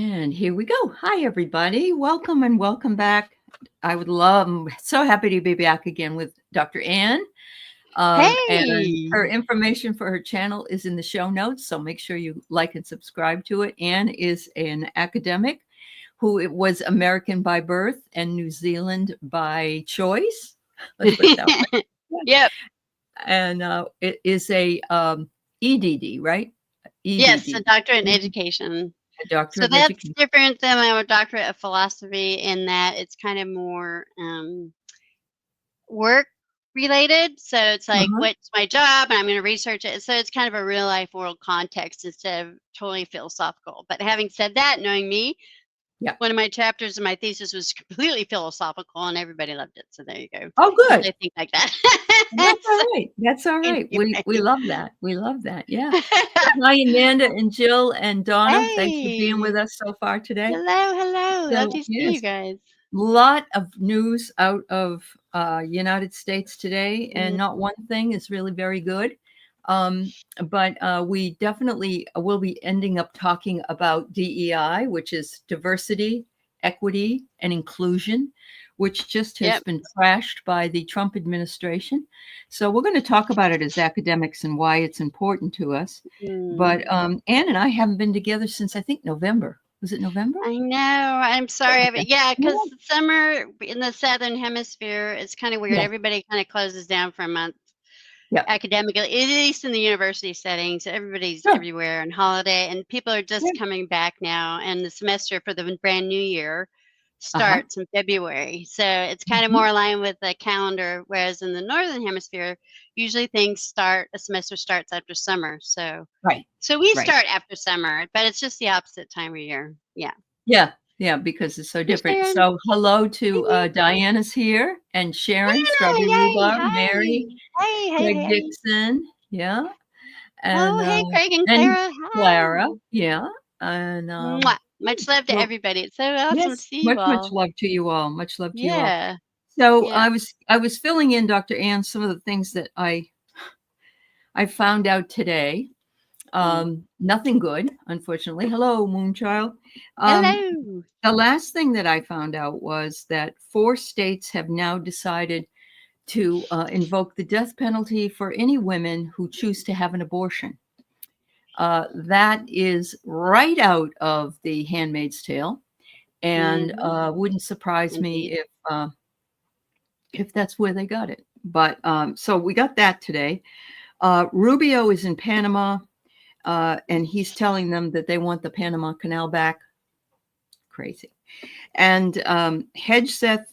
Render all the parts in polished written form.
And here we go. Hi, everybody. Welcome and welcome back. I'm so happy to be back again with Dr. Ann. And Hey! her information for her channel is in the show notes. So make sure you like and subscribe to it. Ann is an academic who was American by birth and New Zealand by choice. Let's put it that way. Yep. And it is a EDD, right? Yes, a EDD. doctorate in education. A doctor So of that's education. different than my doctorate of philosophy in that it's kind of more work related. So it's like, Uh-huh. what's my job? And I'm going to research it. So it's kind of a real life world context instead of totally philosophical. But having said that, knowing me, Yeah. one of my chapters in my thesis was completely philosophical and everybody loved it. So there you go. Oh, good. I think like that. That's all right. That's all right. We love that. We love that. Yeah. Hi, Amanda and Jill and Donna. Thanks for being with Hey! us so far today. Hello. Love So, to see you yes, guys. lot of news out of United States today, and Mm. not one thing is really very good. But we definitely will be ending up talking about DEI, which is diversity, equity, and inclusion, which just has Yep. been trashed by the Trump administration. So we're going to talk about it as academics and why it's important to us. But Ann and I haven't been together since I think November. Was it November? I know. I'm sorry. Okay. Yeah, Yeah. because summer in the southern hemisphere is kind of weird. Yeah. Everybody kind of closes down for a month Yeah. academically, at least in the university setting. So everybody's Sure. everywhere on holiday, and people are just Yeah. coming back now. And the semester for the brand new year Uh-huh. starts in February. So it's kind of Mhm. more aligned with the calendar, whereas in the northern hemisphere, usually a semester starts after summer. So Right. we Right. start after summer, but it's just the opposite time of year. Yeah. Yeah. Yeah, because it's so Hey, different. Sharon. So hello to Hey, Diana's here and Sharon, Diana. Strawberry Yay. Rhubarb, Mary, Hi. Craig Hey. Dixon. Yeah. And Oh, hey, Craig and and Clara. Clara. Hi. Yeah. And Mwah. Much love to well, everybody. It's so awesome to yes, see you much all. love to you all. Much love to you all. Yeah. So Yeah. I was filling in, Dr. Ann, some of the things that I found out today. Nothing good, unfortunately. Hello, Moonchild. Hello. The last thing that I found out was that 4 states have now decided to invoke the death penalty for any women who choose to have an abortion. That is right out of The Handmaid's Tale, and wouldn't surprise me Indeed. if that's where they got it. But so we got that today. Rubio is in Panama, and he's telling them that they want the Panama Canal back. Crazy. And Hedgeseth,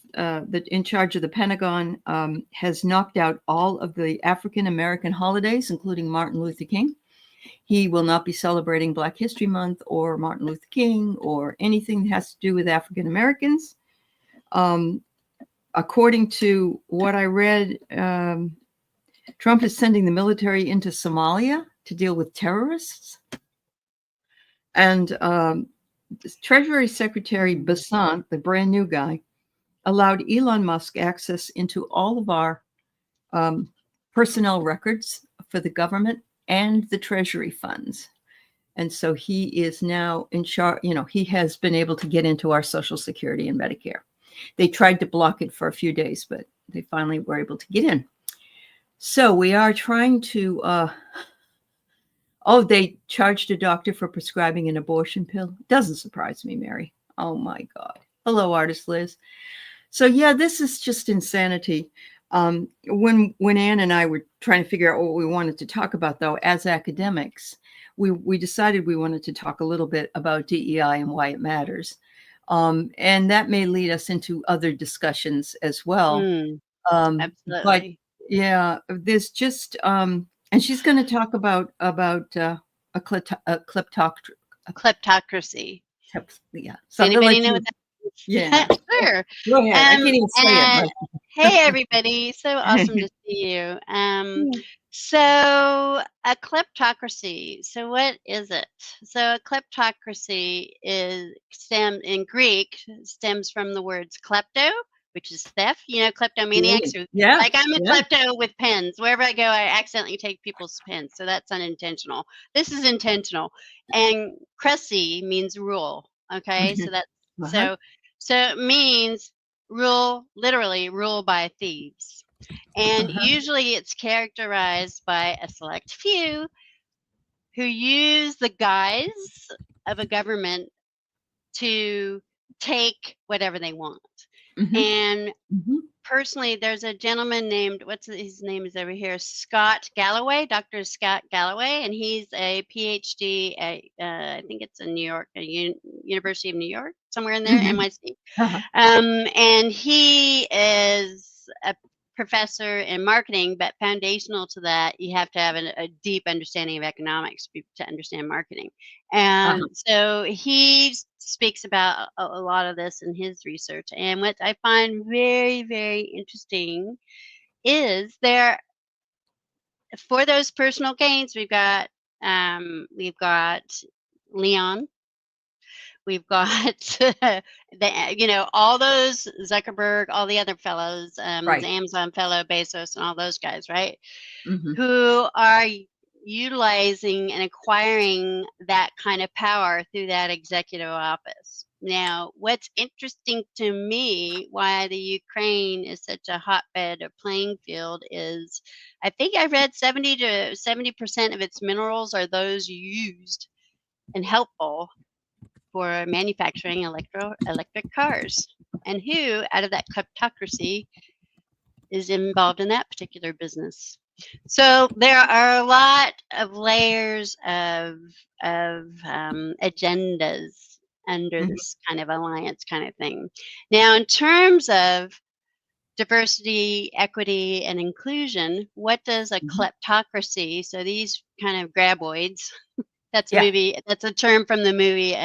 in charge of the Pentagon, has knocked out all of the African American holidays, including Martin Luther King. He will not be celebrating Black History Month or Martin Luther King or anything that has to do with African Americans. According to what I read, Trump is sending the military into Somalia to deal with terrorists. And Treasury Secretary Besant, the brand new guy, allowed Elon Musk access into all of our personnel records for the government and the Treasury funds. And so he is now in charge. He has been able to get into our Social Security and Medicare. They tried to block it for a few days, but they finally were able to get in. So we are trying to they charged a doctor for prescribing an abortion pill. Doesn't surprise me, Mary. Oh my God. Hello, artist Liz. So yeah, this is just insanity. When Ann and I were trying to figure out what we wanted to talk about, though, as academics, we decided we wanted to talk a little bit about DEI and why it matters. And that may lead us into other discussions as well. But Absolutely. yeah, there's just and she's going to talk about a kleptocracy. Kleptocracy. Yeah. Does anybody know what that is? Yeah. Sure. Go ahead. I can't even say And it. hey, everybody. So awesome to see you. So a kleptocracy. So what is it? So a kleptocracy stems from the words klepto, which is theft. Kleptomaniacs who like I'm a klepto with pens. Wherever I go, I accidentally take people's pens. So that's unintentional. This is intentional. And crusy means rule. Okay, so that's so it means literally rule by thieves. And usually it's characterized by a select few who use the guise of a government to take whatever they want. And personally, there's a gentleman named, his name is over here, Scott Galloway, Dr. Scott Galloway, and he's a PhD at, I think it's in New York, University of New York, somewhere in there, NYC. And he is a professor in marketing, but foundational to that, you have to have a deep understanding of economics to understand marketing. And so he speaks about a lot of this in his research. And what I find very, very interesting is for those personal gains, we've got Leon. We've got all those Zuckerberg, all the other fellows, the Amazon fellow, Bezos, and all those guys, right? Who are utilizing and acquiring that kind of power through that executive office. Now, what's interesting to me, why the Ukraine is such a hotbed or playing field, is I think I read 70% of its minerals are those used and helpful for manufacturing electric cars. And who out of that kleptocracy is involved in that particular business? So there are a lot of layers of agendas under this kind of alliance kind of thing. Now, in terms of diversity, equity, and inclusion, what does a kleptocracy, so these kind of graboids, that's a movie, that's a term from the movie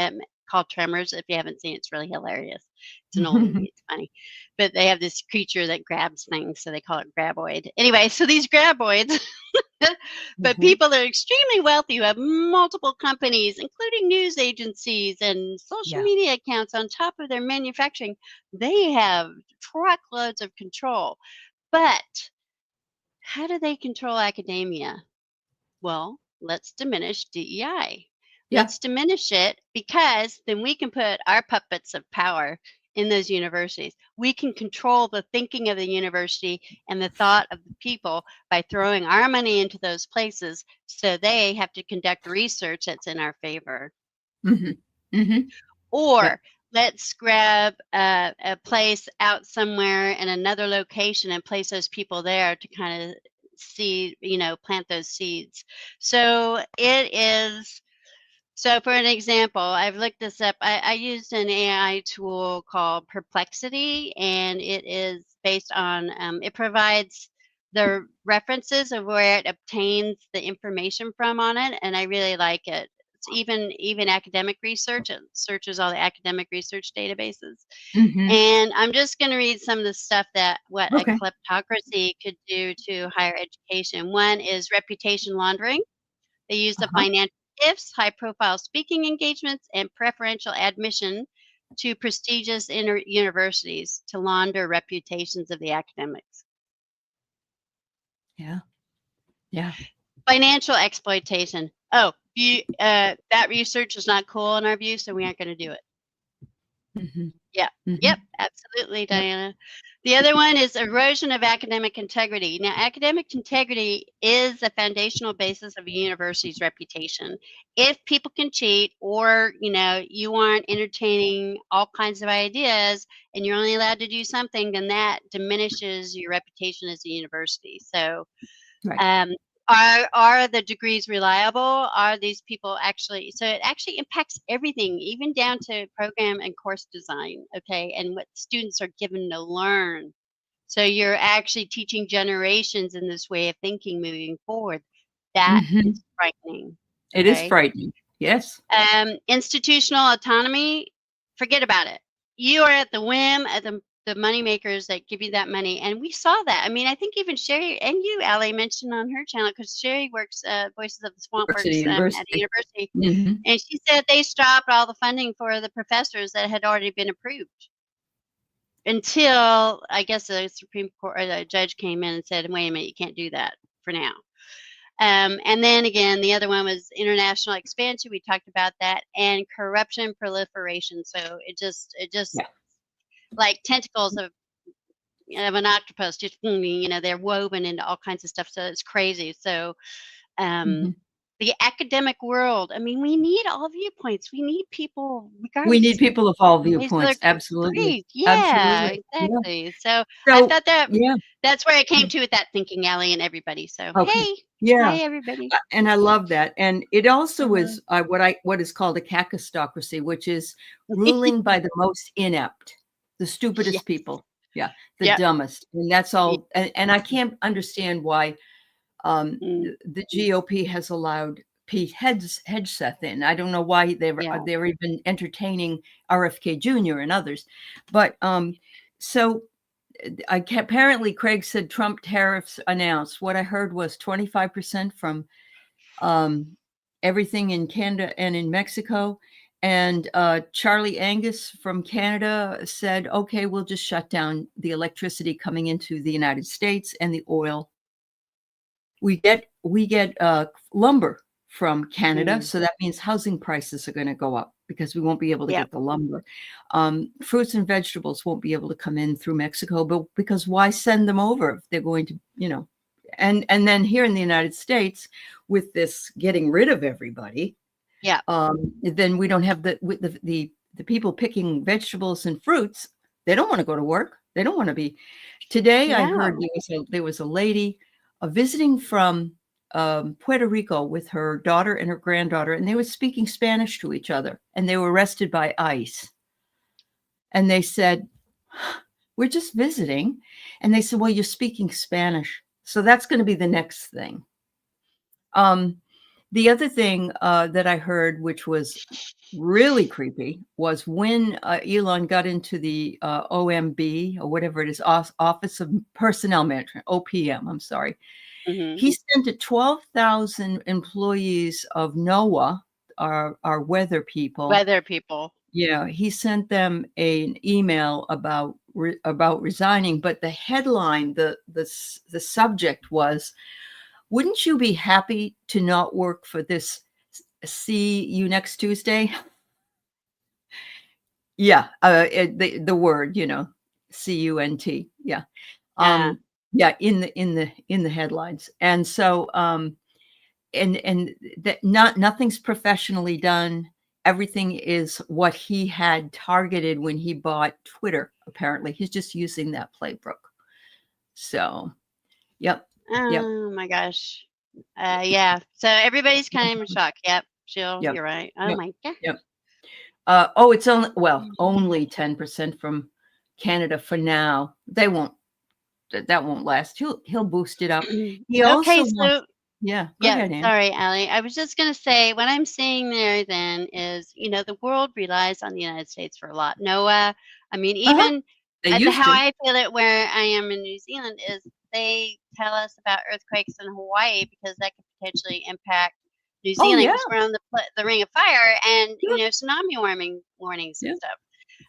called Tremors. If you haven't seen it, it's really hilarious. It's an old movie, it's funny. But they have this creature that grabs things, so they call it graboid. Anyway, so these graboids, but people that are extremely wealthy who have multiple companies, including news agencies and social media accounts on top of their manufacturing, they have truckloads of control. But how do they control academia? Well, let's diminish DEI. Let's diminish it, because then we can put our puppets of power in those universities. We can control the thinking of the university and the thought of the people by throwing our money into those places, so they have to conduct research that's in our favor. Or let's grab a place out somewhere in another location and place those people there to kind of plant those seeds. So it is. So for an example, I've looked this up. I used an AI tool called Perplexity, and it is based on, it provides the references of where it obtains the information from on it, and I really like it. It's even academic research, it searches all the academic research databases. And I'm just going to read some of the stuff that a kleptocracy could do to higher education. One is reputation laundering. They use the financial gifts, high-profile speaking engagements, and preferential admission to prestigious universities to launder reputations of the academics. Financial exploitation. Oh, that research is not cool in our view, so we aren't going to do it. Yep, absolutely, Diana. The other one is erosion of academic integrity. Now, academic integrity is the foundational basis of a university's reputation. If people can cheat, or you aren't entertaining all kinds of ideas and you're only allowed to do something, then that diminishes your reputation as a university. So are the degrees reliable? Are these people actually, so it actually impacts everything, even down to program and course design, and what students are given to learn. So you're actually teaching generations in this way of thinking moving forward. That is frightening. It is frightening, yes. Institutional autonomy, forget about it. You are at the whim of the money makers that give you that money. And we saw that. I mean, I think even Sherry and you, Aley, mentioned on her channel, because Sherry works Voices of the Swamp works at a university. And she said they stopped all the funding for the professors that had already been approved until, I guess, the Supreme Court or the judge came in and said, wait a minute, you can't do that for now. And then again, the other one was international expansion. We talked about that, and corruption proliferation. So it just Yeah. like tentacles of an octopus, just they're woven into all kinds of stuff. So it's crazy. So Mhm. the academic world. I mean, we need all viewpoints. We need people, We regardless need of people of all race, color, viewpoints. Absolutely. creed. Yeah, Absolutely. Yeah. exactly. So I So, thought that yeah. that's where I came to with that thinking, Allie, and everybody. So Okay. hey, Yeah. hi everybody. And I love that. And it also Uh-huh. is what is called a kakistocracy, which is ruling by the most inept, the Yes. stupidest people. Yeah, the Yep. dumbest. And that's Yeah. all. And I can't understand why Mm, the GOP has allowed Pete Hegseth in. I don't know why yeah. they're even entertaining RFK Jr. and others. But so apparently Craig said Trump tariffs announced. What I heard was 25% from everything in Canada and in Mexico. And Charlie Angus from Canada said, okay, we'll just shut down the electricity coming into the United States and the oil. We get lumber from Canada, so that means housing prices are going to go up because we won't be able to Yep. get the lumber. Fruits and vegetables won't be able to come in through Mexico, but because why send them over if they're going to, and then here in the United States, with this getting rid of everybody, Yeah. then we don't have the people picking vegetables and fruits. They don't want to go to work. They don't want to be. Today, I heard No. there was a lady visiting from Puerto Rico with her daughter and her granddaughter, and they were speaking Spanish to each other, and they were arrested by ICE. And they said, we're just visiting. And they said, well, you're speaking Spanish. So that's going to be the next thing. The other thing that I heard, which was really creepy, was when Elon got into the OMB or whatever it is, Office of Personnel Management, OPM, I'm sorry. Mm-hmm. He sent to 12,000 employees of NOAA, our weather people. Weather people. Yeah, he sent them an email about resigning, but the headline, the subject was, wouldn't you be happy to not work for this? See you next Tuesday. Yeah, the word, CUNT. Yeah, yeah, in the headlines, and so and that nothing's professionally done. Everything is what he had targeted when he bought Twitter. Apparently, he's just using that playbook. So, yep. Oh my gosh. Yeah. So everybody's kind of in shock. Yep. Jill, Yep. you're right. Oh Yep. my God. Yep. It's only 10% from Canada for now. They won't. That won't last. He'll boost it up. He also Okay, wants. so Yeah. Go yeah, ahead, Ann. sorry, Allie. I was just gonna say what I'm seeing there then is, the world relies on the United States for a lot. NOAA, I mean, Uh-huh. even They at used how to. I feel it where I am in New Zealand is they tell us about earthquakes in Hawaii because that could potentially impact New Oh Zealand yeah. because we're on the Ring of Fire and Yep. tsunami warnings and Yeah. stuff.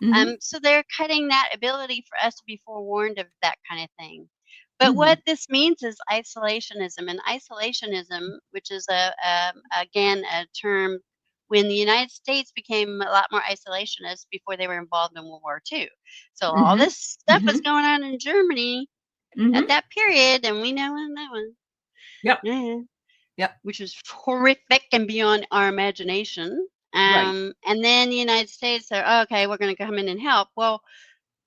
Mm-hmm. So they're cutting that ability for us to be forewarned of that kind of thing. But Mm-hmm. what this means is isolationism, and isolationism, which is again a term when the United States became a lot more isolationist before they were involved in World War II. So all Mm-hmm. this stuff Mm-hmm. was going on in Germany Mm-hmm. at that period, and we know when that one. Yep. Yeah. Yep. Which was horrific and beyond our imagination. Right. And then the United States said, oh, okay, we're going to come in and help. Well,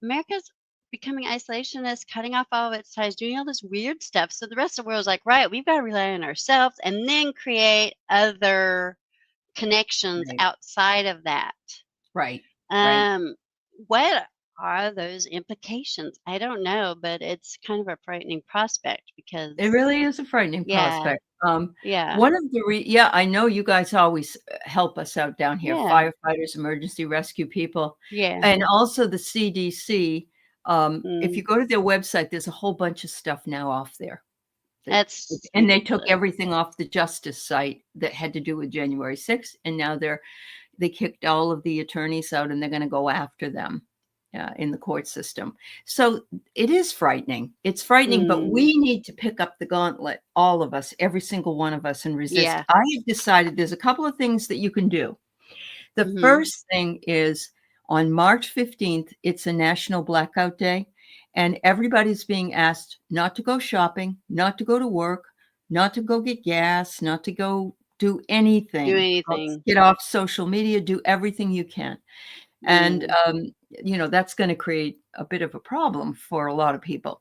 America's becoming isolationist, cutting off all of its ties, doing all this weird stuff. So the rest of the world's like, right, we've got to rely on ourselves and then create other connections Right. outside of that. Right. Right. What are those implications? I don't know, but it's kind of a frightening prospect because, It really is a frightening yeah, prospect. yeah, One of the yeah, I know you guys always help us out down here, yeah, firefighters, emergency rescue people, yeah. and also the CDC. If you Mm, go to their website, there's a whole bunch of stuff now off there. that's And they took ridiculous. everything off the Justice site that had to do with January 6th, and now they kicked all of the attorneys out, and they're going to go after them. in the court system. So it is frightening. It's frightening, but we need to pick up the gauntlet, all of us, every single one of us, and resist. Yeah. I have decided there's a couple of things that you can do. The first thing is on March 15th, it's a National Blackout Day, and everybody's being asked not to go shopping, not to go to work, not to go get gas, not to go do anything. Do anything. Get off social media, do everything you can. And, that's going to create a bit of a problem for a lot of people.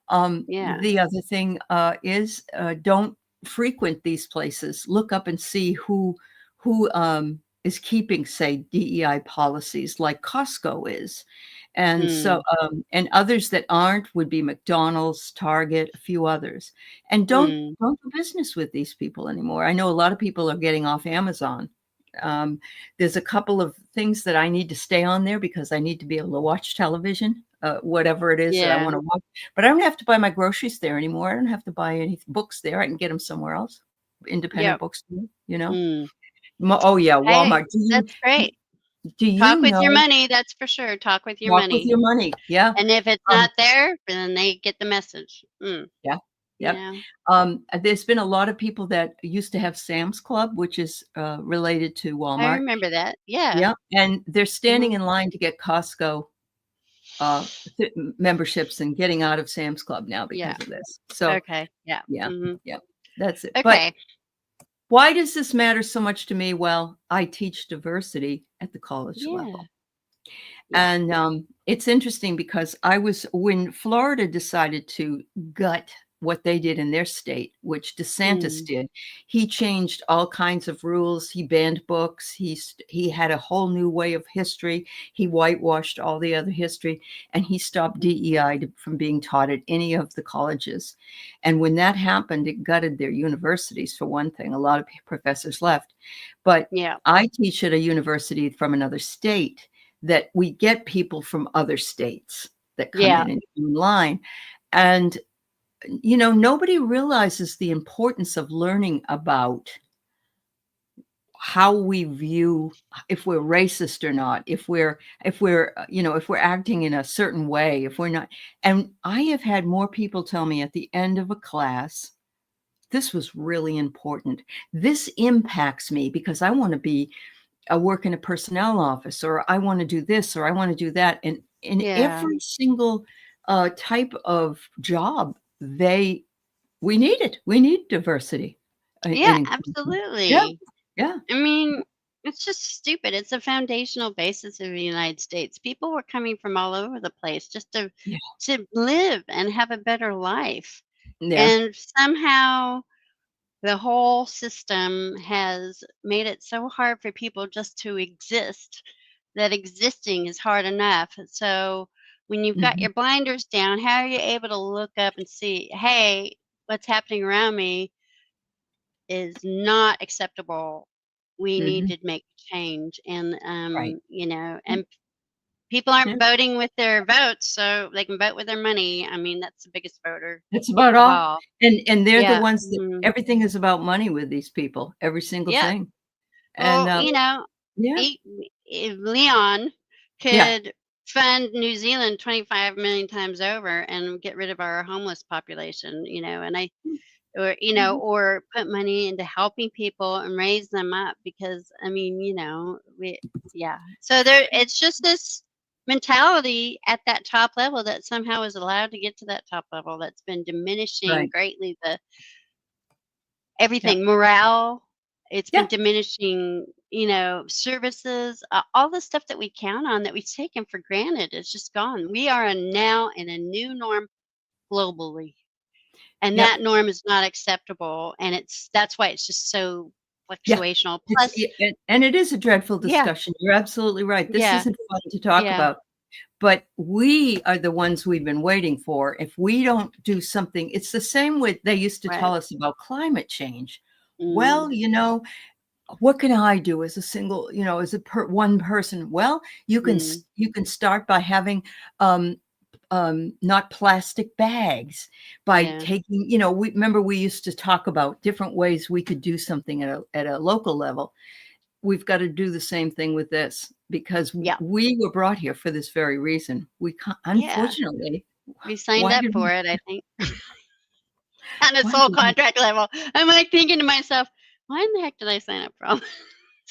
Yeah. The other thing is don't frequent these places. Look up and see who is keeping, say, DEI policies like Costco is. And so, and others that aren't would be McDonald's, Target, a few others. And don't do business with these people anymore. I know a lot of people are getting off Amazon. There's a couple of things that I need to stay on there because I need to be able to watch television, whatever it is that I want to watch. But I don't have to buy my groceries there anymore. I don't have to buy any books there. I can get them somewhere else. Independent bookstore, Oh yeah, Walmart. Hey, that's great. Do you Talk with know? your money, that's for sure. Talk with your Walk money. with your money. Yeah. And if it's not there, then they get the message. Yeah. Yeah. There's been a lot of people that used to have Sam's Club, which is related to Walmart. I remember that. Yeah. Yeah. And they're standing in line to get Costco memberships and getting out of Sam's Club now because of this. So okay. Yeah. Yeah. Yeah. That's it. Okay. But why does this matter so much to me? Well, I teach diversity at the college level. And it's interesting because when Florida decided to gut what they did in their state, which DeSantis did, he changed all kinds of rules. He banned books. He had a whole new way of history. He whitewashed all the other history, and he stopped DEI from being taught at any of the colleges. And when that happened, it gutted their universities, for one thing. A lot of professors left. But I teach at a university from another state, that we get people from other states that come in line. And nobody realizes the importance of learning about how we view if we're racist or not, if we're acting in a certain way, if we're not. And I have had more people tell me at the end of a class, this was really important. This impacts me because I want to work in a personnel office, or I want to do this, or I want to do that. And in every single type of job, we need it. We need diversity. Absolutely. Yeah. I mean, it's just stupid. It's a foundational basis of the United States. People were coming from all over the place just to live and have a better life. And somehow the whole system has made it so hard for people just to exist that existing is hard enough. So when you've got your blinders down, how are you able to look up and see, hey, what's happening around me is not acceptable. We need to make change. And, and people aren't voting with their votes, so they can vote with their money. I mean, that's the biggest voter. That's about all. And they're the ones that everything is about money with these people, every single thing. And, if Leon could fund New Zealand 25 million times over and get rid of our homeless population, or put money into helping people and raise them up, because I mean, so it's just this mentality at that top level that somehow is allowed to get to that top level that's been diminishing greatly everything, morale. It's been diminishing, services, all the stuff that we count on that we've taken for granted is just gone. We are now in a new norm globally, and that norm is not acceptable. And that's why it's just so fluctuational. Plus, and it is a dreadful discussion. You're absolutely right. This isn't fun to talk about. But we are the ones we've been waiting for. If we don't do something, it's the same with, they used to tell us about climate change. Well, what can I do as a single, as one person? Well, you can start by having not plastic bags, by taking, we used to talk about different ways we could do something at a local level. we've got to do the same thing with this, because Yeah. we were brought here for this very reason. We can't, Yeah. unfortunately, We signed why up did for we, it, I think, on a why soul did we, contract level. I'm like thinking to myself, why in the heck did I sign up for all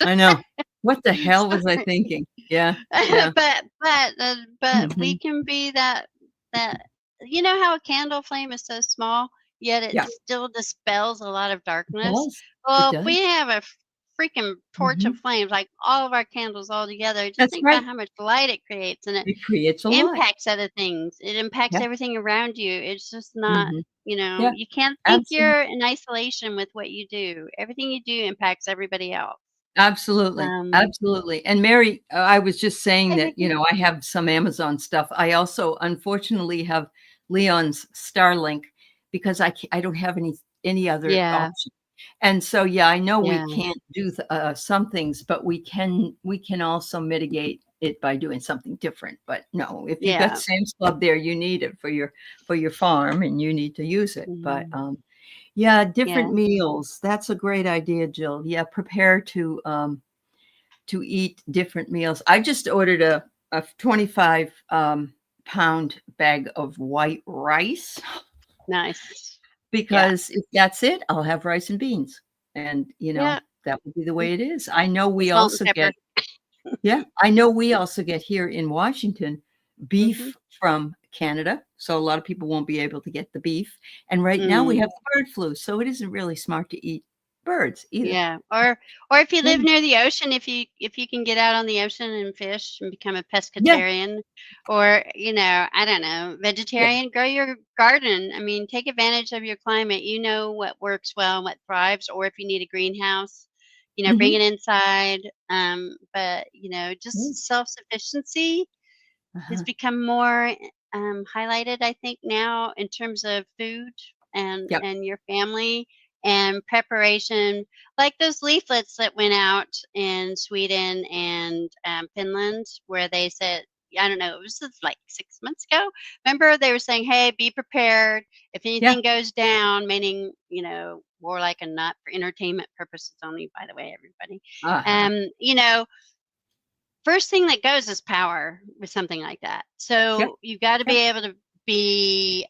I know. What the this? hell was I thinking? Yeah. Yeah. But we Hmm. can be that you know how a candle flame is so small, yet it Yeah. still dispels a lot of It darkness. does. It Well, if we does. have a freaking torch of Hmm. flames, like all of our candles all together, just That's think about right. how much light it creates, and it It creates a lot. impacts other things. It impacts Yeah. everything around you. It's just not, Hmm. you Yeah. you can't think Absolutely. you're in isolation with what you do. Everything you do impacts everybody else. Absolutely. Um, Absolutely. And Mary, I was just saying Hey, that, Vicky. I have some Amazon stuff. I also unfortunately have Leon's Starlink, because I don't have any other Yeah, option. And so, yeah, I know we yeah, can't do some things, but we can also mitigate it by doing something different. But no, if you've got yeah. Sam's Club there, you need it for your farm, and you need to use it. But Mhm. yeah, Yeah, different meals. That's a great idea, Jill. Yeah, prepare to eat different meals. I just ordered a 25 pound bag of white rice, nice. Yeah, because if that's it, I'll have rice and beans. And, yeah. that would be the And way it is. I know the we salt and also pepper. get, yeah, I know we also get here in Washington Mhm. beef from Canada. So a lot of people won't be able to get the beef. And right now we Mm, have the bird flu. So it isn't really smart to eat birds either. yeah. Or if you Yeah. live near the ocean, if you can get out on the ocean and fish and become a Yeah. pescatarian, or I don't know, Yeah. vegetarian, grow your garden. I mean, take advantage of your climate. You know what works well and what thrives. Or if you need a greenhouse, bring Hmm. it inside. But Yeah. just self-sufficiency has Uh-huh. become more highlighted, I think, now in terms of food and Yep. and your family and preparation, like those leaflets that went out in Sweden and Finland, where they said, I don't know, it was just like 6 months ago. Remember, they were saying, "Hey, be prepared if Yeah. anything goes down," meaning more like a not for entertainment purposes only. By the way, everybody, Uh-huh. um, you know, first thing that goes is power with something like that. Yep. So you've got to Yep. be able to be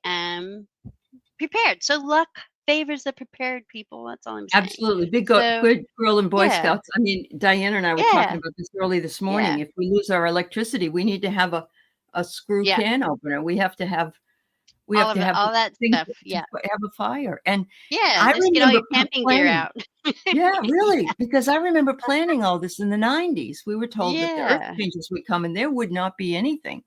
prepared. So luck favors the prepared people. That's all I'm saying. Absolutely. So Good girl in Boy yeah, Scouts. I mean, Diana and I were talking yeah, about this early this morning. yeah, If we lose our electricity, we need to have a screw yeah. can opener. We All have of to it, have all that things stuff. to Yeah, have a fire. And yeah. I Just get all remember your camping gear planning. out. Yeah, really, because I remember planning all this in the 90s. We were told that the earth Yeah. changes would come and there would not be anything.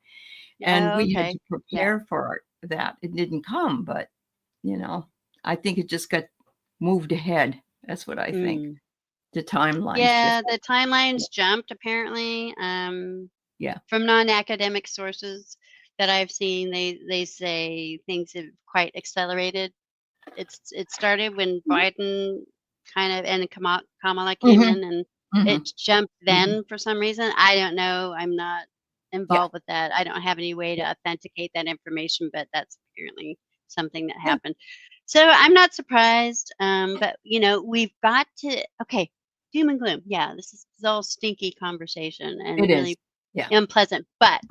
And Oh, we had okay. to Yeah. prepare for that. It didn't come, but you know, I think it just got moved ahead. That's what I think. Mm. The timeline Yeah. shifted. The timelines jumped apparently. Yeah. From non-academic sources that I've seen, they say things have quite accelerated. It started when Biden kind of and Kamala came Mhm, in, and mhm, it jumped mhm. then for some reason. I don't know. I'm not Yeah, involved with that. I don't have any way yeah, to authenticate that information, but that's apparently something that yeah. happened. So I'm not surprised. But we've got to okay. Doom and gloom. Yeah, this is all stinky conversation and It is. really Yeah, unpleasant. But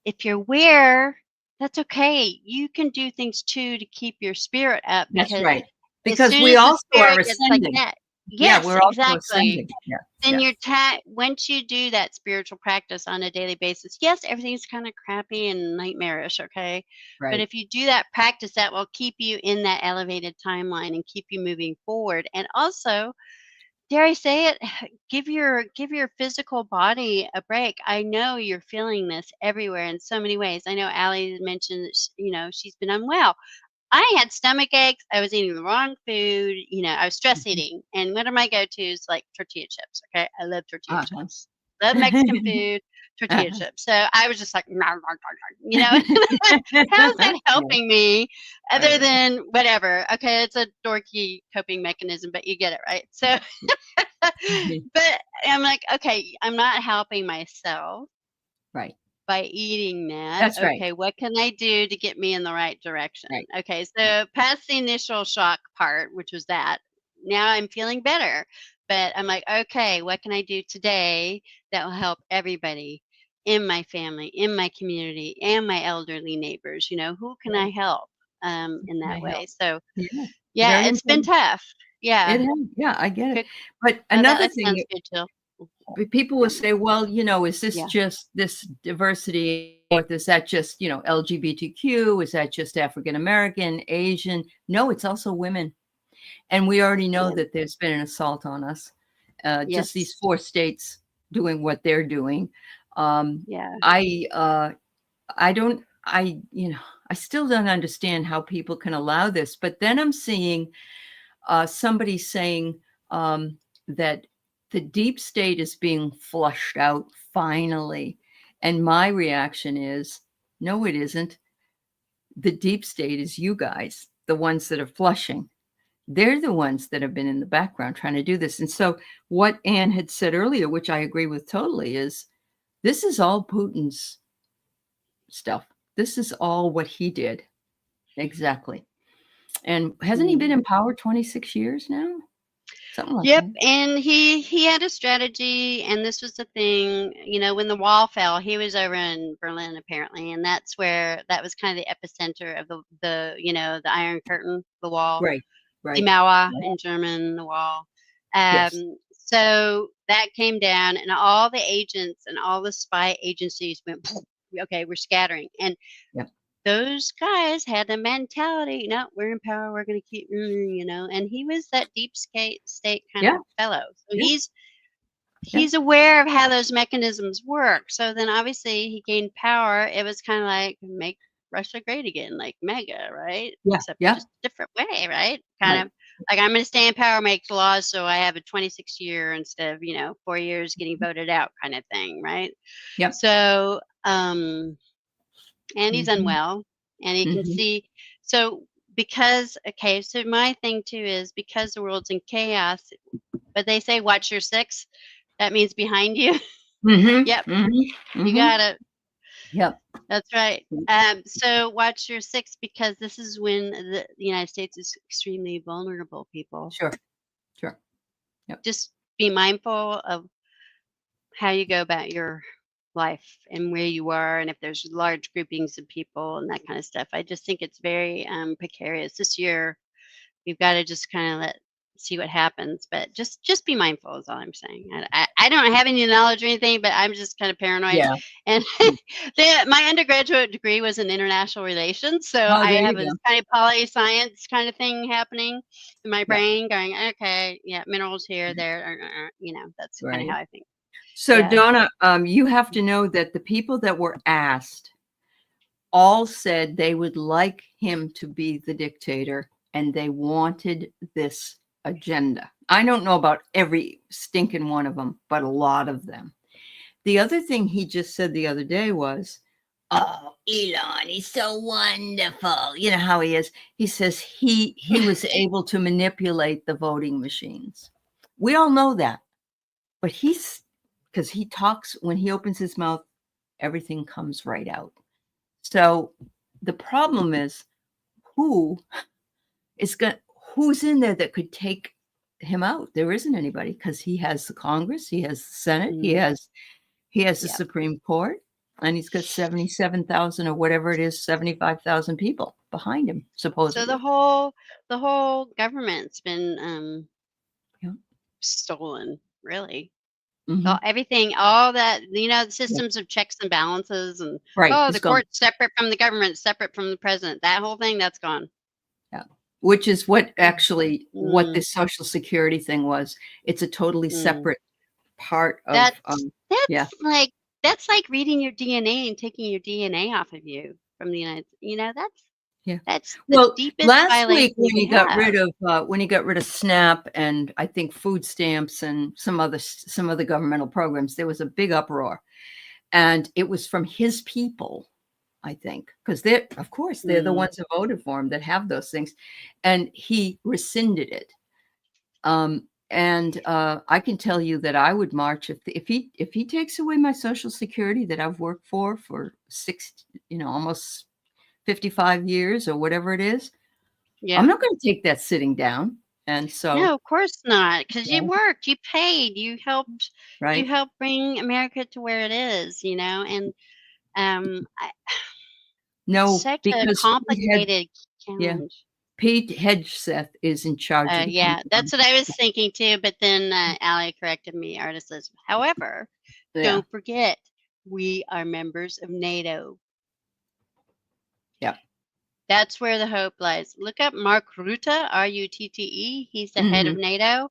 if you're aware, that's okay. You can do things too to keep your spirit up, that's because right. as Because soon we as the also are spirit gets like ascending. that, Yeah, yes, we're also exactly. ascending. Yeah, Then yeah, once you do that spiritual practice on a daily basis, yes, everything's kind of crappy and nightmarish, okay? But right. if you do that practice, that will keep you in that elevated timeline and keep you moving forward. And also, dare I say it, give your physical body a break. I know you're feeling this everywhere in so many ways. I know Allie mentioned that she's been unwell. I had stomach aches. I was eating the wrong food. I was stress Mhm. eating. And one of my go-tos, like tortilla chips. Okay, I love tortilla Uh-huh. chips. Love Mexican food, tortilla Uh-huh. chips. So I was just like, "Nar, nar, nar, nar," how's that Yeah, helping me? I Other know. than whatever. Okay, it's a dorky coping mechanism, but you get it, right? So Mhm. but I'm like, okay, I'm not helping myself Right. by eating that. That's right. Okay, what can I do to get me in the right direction? Right. Okay, Right. so past the initial shock part, which was that, now I'm feeling better. but I'm like, okay, what can I do today that will help everybody in my family, in my community, and my elderly neighbors? Who can I help in Can that I help? way? So, Yeah, yeah, very it's been important. tough. It Yeah. has, yeah, I get it. Good. But Oh, that another that thing, sounds good too. people Yeah. will say, well, is this Yeah. just this diversity, or is that just, LGBTQ? Is that just African American, Asian? No, it's also women. And we already know Yeah. that there's been an assault on us. Just these Yes. 4 states doing what they're doing. Um, Yeah. I don't, I still don't understand how people can allow this. But then I'm seeing somebody saying that the deep state is being flushed out finally. And my reaction is, no, it isn't. The deep state is you guys, the ones that are flushing. They're the ones that have been in the background trying to do this. And so, what Anne had said earlier, which I agree with totally, is this is all Putin's stuff. This is all what he did. Exactly. And hasn't he been Mm. in power 26 years now? Something like Yep, that. and he had a strategy, and this was the thing. When the wall fell, he was over in Berlin apparently, and that was kind of the epicenter of the Iron Curtain, the wall, Right. die Right. Mauer Right. in German, the wall. Yes. So that came down, and all the agents and all the spy agencies went, okay, we're scattering, and Yep. those guys had the mentality, no, we're in power, we're going to keep, and he was that deep state kind Yeah. of fellow. So Yeah. Yeah. he's aware of how those mechanisms work. So then obviously he gained power. It was kind of like make Russia great again, like mega, right? Yeah. Except Yeah. just different way, right? Kind Right. of like I'm going to stay in power, make laws, so I have a 26-year instead of 4 years getting voted out, kind of thing, right? Yep. So and he's Mhm. unwell, and he can Mhm. see. So so my thing too is because the world's in chaos, but they say watch your six. That means behind you. Mhm. Yep, Mhm. you Mhm. got it. Yep. That's right. So watch your six because this is when the United States is extremely vulnerable. People, Sure. Sure. Yep. just be mindful of how you go about your life and where you are, and if there's large groupings of people and that kind of stuff. I just think it's very precarious this year. We've got to just kind of see what happens, but just be mindful is all I'm saying. I don't have any knowledge or anything, but I'm just kind of paranoid. Yeah. And my undergraduate degree was in international relations, so Oh, I there have you a go. kind of poli science kind of thing happening in my Yep. brain, going, okay, yeah, minerals here, there, that's kind of Right. how I think. So, Yeah. Donna, you have to know that the people that were asked all said they would like him to be the dictator and they wanted this agenda. I don't know about every stinking one of them, but a lot of them. The other thing he just said the other day was, oh, Elon, he's so wonderful. You know how he is. He says he was able to manipulate the voting machines. We all know that. But because he talks, when he opens his mouth, everything comes right out. So the problem is who is going who's in there that could take him out? There isn't anybody because he has the Congress, he has the Senate, he Mm, has the yep. Supreme Court, and he's got 77,000 or whatever it is, 75,000 people behind him, So the supposedly. whole government's been Yeah. stolen, really. Hmm. Everything, all that, the Yeah. systems of checks and balances, and Right. the It's gone. court's separate from the government, separate from the president. That whole thing, that's gone. Yeah. Which is what Mm, actually what mm, this Social Security thing was. It's a totally mm. separate part of, That's yeah. that's like reading your DNA and taking your DNA off of you from the United. Yeah. That's the Well, deepest last week violation you can have. when he got rid of SNAP and I think food stamps and some other governmental programs, there was a big uproar, and it was from his people, I think, because they're the Mm, ones who voted for him that have those things, and he rescinded it. And I can tell you that I would march if he takes away my Social Security that I've worked for almost 55 years or whatever it is. I'm yeah. not going to take that sitting down. And so, No, of course not, because you yeah, worked, you paid, you right. helped bring America to where it is, and No, such a because complicated yeah, challenge. Pete Hedgeseth is in charge of the Yeah, Pentagon. that's what I was thinking too. But then Aley corrected me, artist says, however, Yeah. don't forget, we are members of NATO. Yeah. That's where the hope lies. Look up Mark Rutte, Rutte. He's the head of Hmm. NATO.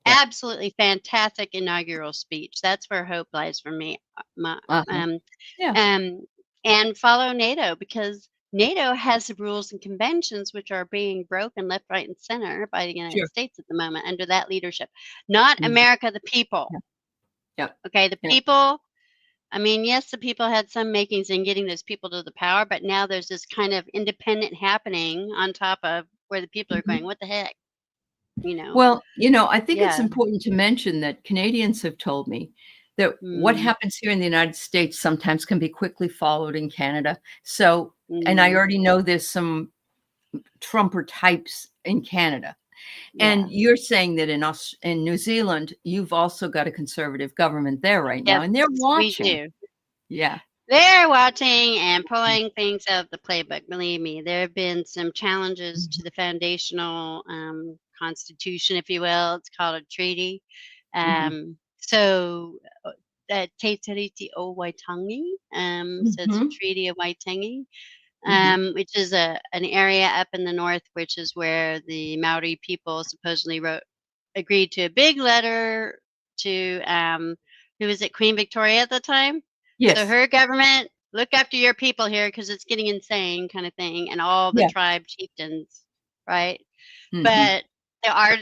Yeah. Absolutely fantastic inaugural speech. That's where hope lies for me. Uh-huh. Yeah. Um, and follow NATO, because NATO has the rules and conventions which are being broken left, right, and center by the United Sure. States at the moment under that leadership. Not Mhm. America, the people. Yeah. Yeah. Okay, the Yeah. people. I mean, yes, the people had some makings in getting those people to the power, but now there's this kind of independent happening on top of where the people are Mhm. going, what the heck? You know? Well, I think it's Yeah. important to mention that Canadians have told me that what Mm, happens here in the United States sometimes can be quickly followed in Canada. So, and I mm, already know there's some Trumper types in Canada. yeah. And you're saying that in New Zealand, you've also got a conservative government there right now, Yes, and they're we watching. do. Yeah. They're watching and pulling things out of the playbook. Believe me, there have been some challenges to Mhm. the foundational constitution, if you will. It's called a treaty. Mhm. So that Te Tiriti o Waitangi, so it's a Mhm. treaty of Waitangi, Mhm. which is an area up in the north, which is where the Maori people supposedly agreed to a big letter to who was it, Queen Victoria at the time? So Yes. her government, look after your people here because it's getting insane, kind of thing, and all the Yeah. tribe chieftains, right? Mhm. But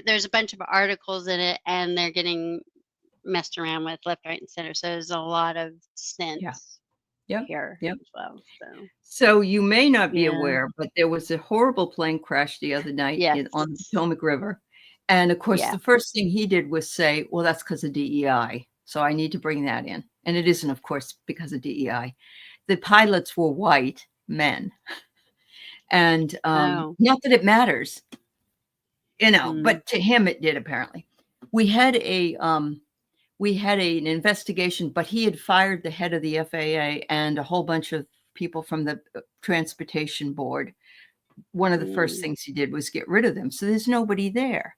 there's a bunch of articles in it, and they're getting messed around with left, right, and center. So there's a lot of Yeah. sense Yep. here Yep. as well. So So you may not be yeah, aware, but there was a horrible plane crash the other night yes, on the Potomac River. And of course, yeah. the first thing he did was say, well, that's because of DEI. So I need to bring that in. And it isn't, of course, because of DEI. The pilots were white men. And Oh, not that it matters, mm, but to him it did apparently. We had an investigation, but he had fired the head of the FAA and a whole bunch of people from the transportation board. One of the first mm, things he did was get rid of them. So there's nobody there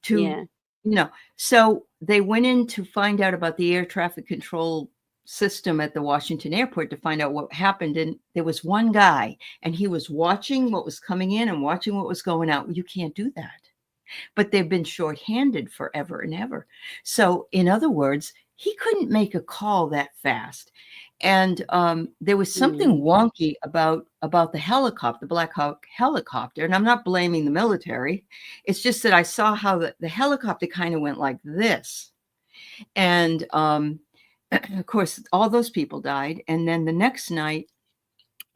to, yeah. you know. So they went in to find out about the air traffic control system at the Washington airport to find out what happened. And there was one guy, and he was watching what was coming in and watching what was going out. You can't do that. But they've been shorthanded forever and ever. So, in other words, he couldn't make a call that fast. And there was Mm, something wonky about the helicopter, the Black Hawk helicopter. And I'm not blaming the military. It's just that I saw how the helicopter kind of went like this. And of course, all those people died. And then the next night,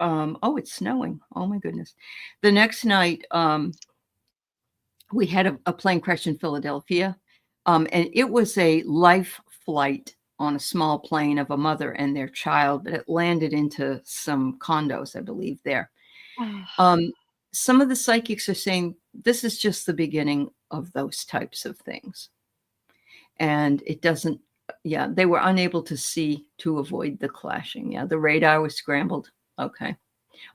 oh, it's snowing. Oh my goodness. The next night, we had a plane crash in Philadelphia, and it was a life flight on a small plane of a mother and their child, but it landed into some condos, I believe, there. Um, some of the psychics are saying this is just the beginning of those types of things. And it doesn't, yeah, they were unable to see to avoid the clashing. Yeah, the radar was scrambled. Okay.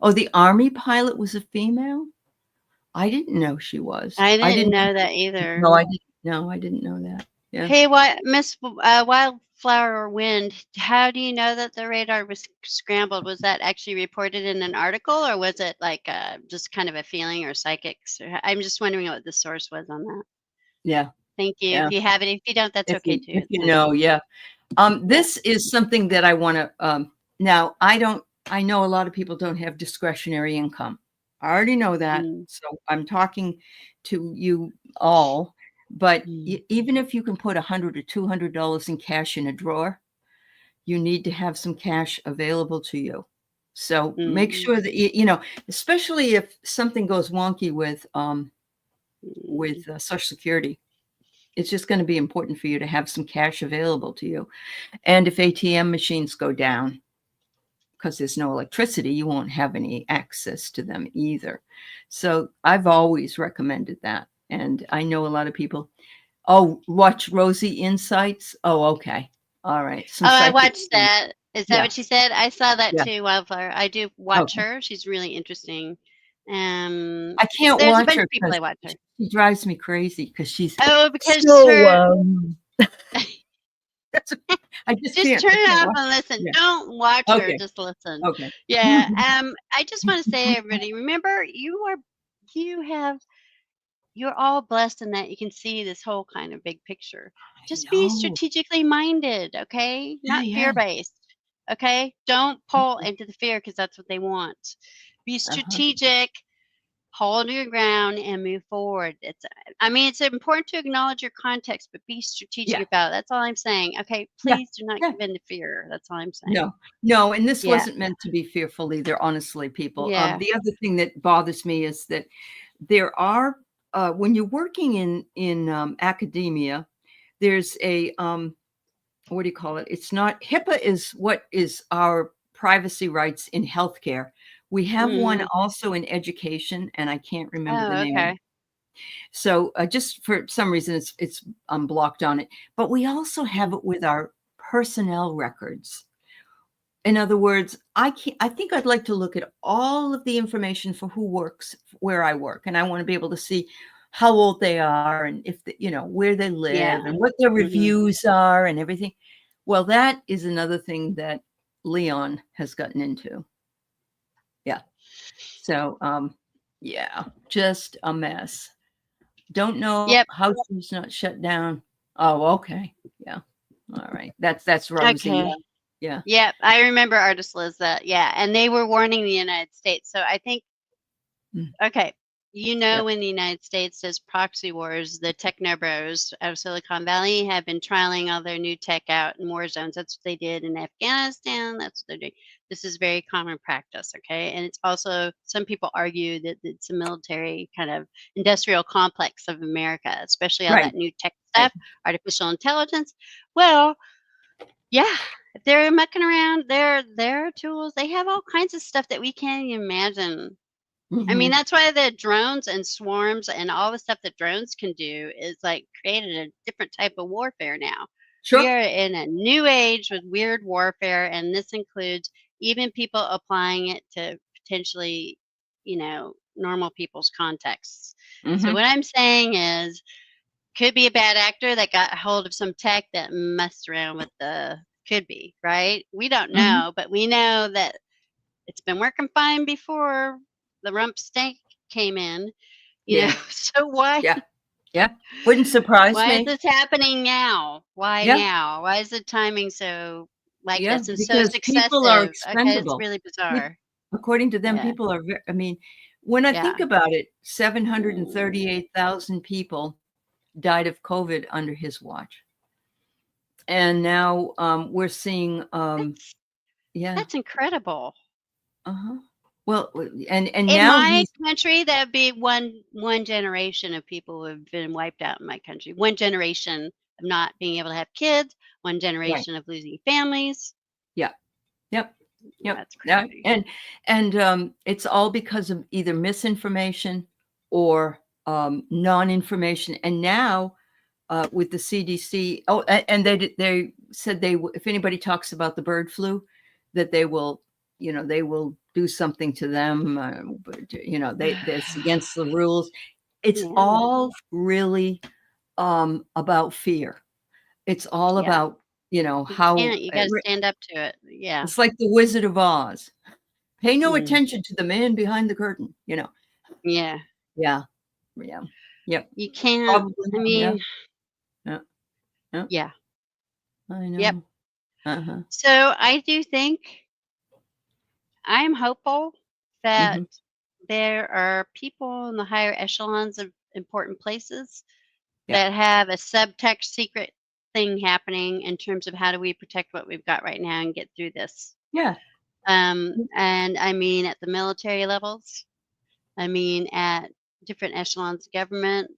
Oh, the Army pilot was a female? I didn't know she was. I I didn't didn't know that either. No, I didn't. No, I didn't know that. Yeah. Hey, Miss Wildflower Wind, how do you know that the radar was scrambled? Was that actually reported in an article, or was it like just kind of a feeling or psychics? I'm just wondering what the source was on that. Yeah. Thank you. Yeah. If you have it, if you don't, that's okay too. If It's you fine. know, yeah. Yeah. This is something that I want to now I know a lot of people don't have discretionary income. I already know that. Mm, So I'm talking to you all, but mm, even if you can put $100 or $200 in cash in a drawer, you need to have some cash available to you. So make mm, sure that especially if something goes wonky with mm, Social Security, it's just going to be important for you to have some cash available to you. And if ATM machines go down because there's no electricity, you won't have any access to them either. So I've always recommended that. And I know a lot of people. Oh, watch Rosie Insights. Oh, okay. All right. Some Oh, I psychic watched things. that. Is that Yeah. what she said? I saw that Yeah. too, Wildflower. I do watch Okay. her. She's really interesting. I can't There's a watch bunch her of people because I watch her. she drives me crazy because she's Oh, because so her that's, I just just can't. turn I it can't off watch. and listen. Yeah. Don't watch her, Okay. just listen. Okay. Yeah. I just want to say, everybody, remember, you have you're all blessed in that you can see this whole kind of big picture. I Just be know. strategically minded, okay? Yeah. Not Yeah. fear based, okay? Don't pull into the fear because that's what they want. Be Uh-huh. strategic, hold your ground, and move forward. It's important to acknowledge your context, but be strategic Yeah. about it. That's all I'm saying. Okay, Yeah. please do not Yeah. give in to fear. That's all I'm saying. No, no, and this Yeah, wasn't meant to be fearful either, honestly, people. yeah. The other thing that bothers me is that there are, when you're working in academia, there's a what do you call it? It's not HIPAA is what is our privacy rights in healthcare. We have one Mm. also in education, and I can't remember the Oh, name. okay. So just for some reason, it's blocked on it. But we also have it with our personnel records. In other words, I think I'd like to look at all of the information for who works where I work, and I want to be able to see how old they are and if where they Yeah. live and what their Hmm. reviews are and everything. Well, that is another thing that Leon has gotten into. Yeah. So, yeah, just a mess. Don't know Yep. how she's not shut down. Oh, okay. Yeah. All right. That's Rosie. Okay. Yeah. Yeah. Yep. I remember Artist Liz that. Yeah, and they were warning the United States. So I think Mm, okay. yeah. When the United States does proxy wars, the techno bros out of Silicon Valley have been trialing all their new tech out in war zones. That's what they did in Afghanistan. That's what they're doing. This is very common practice, okay? And it's also, some people argue that it's a military kind of industrial complex of America, especially all Right. that new tech Right. stuff, artificial intelligence. Well, yeah, if they're mucking around, their tools, they have all kinds of stuff that we can't even imagine. I mean, Mhm. that's why the drones and swarms and all the stuff that drones can do is like created a different type of warfare now. We Sure. are in a new age with weird warfare, and this includes even people applying it to potentially, normal people's contexts. So, Mhm. what I'm saying is, could be a bad actor that got a hold of some tech that messed around with could be, right? We don't Mhm. know, but we know that it's been working fine before the rump steak came in, Yeah. so why Yeah. Yeah. Wouldn't surprise why is me. this happening now? Why Yeah. now? Why is the timing so like Yeah. this and so Because people are successive? Okay, it's expendable. really Yeah. bizarre. According to them, Yeah. people are I mean, when I think Yeah. about it, 738,000 people died of COVID under his watch. And now we're seeing That's yeah. that's incredible. Uh-huh. Well, and In now my he's country, that would be one generation of people who have been wiped out in my country. One generation of not being able to have kids, one right. generation of losing families. Yeah. Yep. Yep. That's Yeah. crazy. And it's all because of either misinformation or non-information. And now with the CDC, and they said if anybody talks about the bird flu, that they will, they will do something to them. But, that's against the rules. It's Yeah. all really about fear. It's all Yeah. about You how can't. You gotta stand up to it. Yeah. it's like the Wizard of Oz. Pay no Mm. attention to the man behind the curtain. Yeah. Yeah. Yeah. Yep. You can't. Probably. I Yeah. mean, Yeah. Yeah. yeah. I Yep. know. Uh-huh. So I do think I'm hopeful that Hmm. there are people in the higher echelons of important places Yeah. that have a subtext secret thing happening in terms of how do we protect what we've got right now and get through this. Yeah. And I mean at the military levels, I mean at different echelons of government.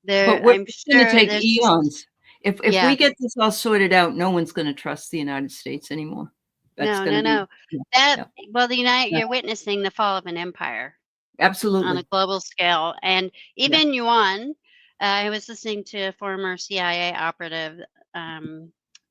But I'm it's going to sure take there's eons. If we yeah. get this all sorted out, no one's going to trust the United States anymore. That's No, going no, to be no. That yeah. well, the United Yeah. you're witnessing the fall of an empire. Absolutely. on a global scale. And Yeah. even yuan, I was listening to a former CIA operative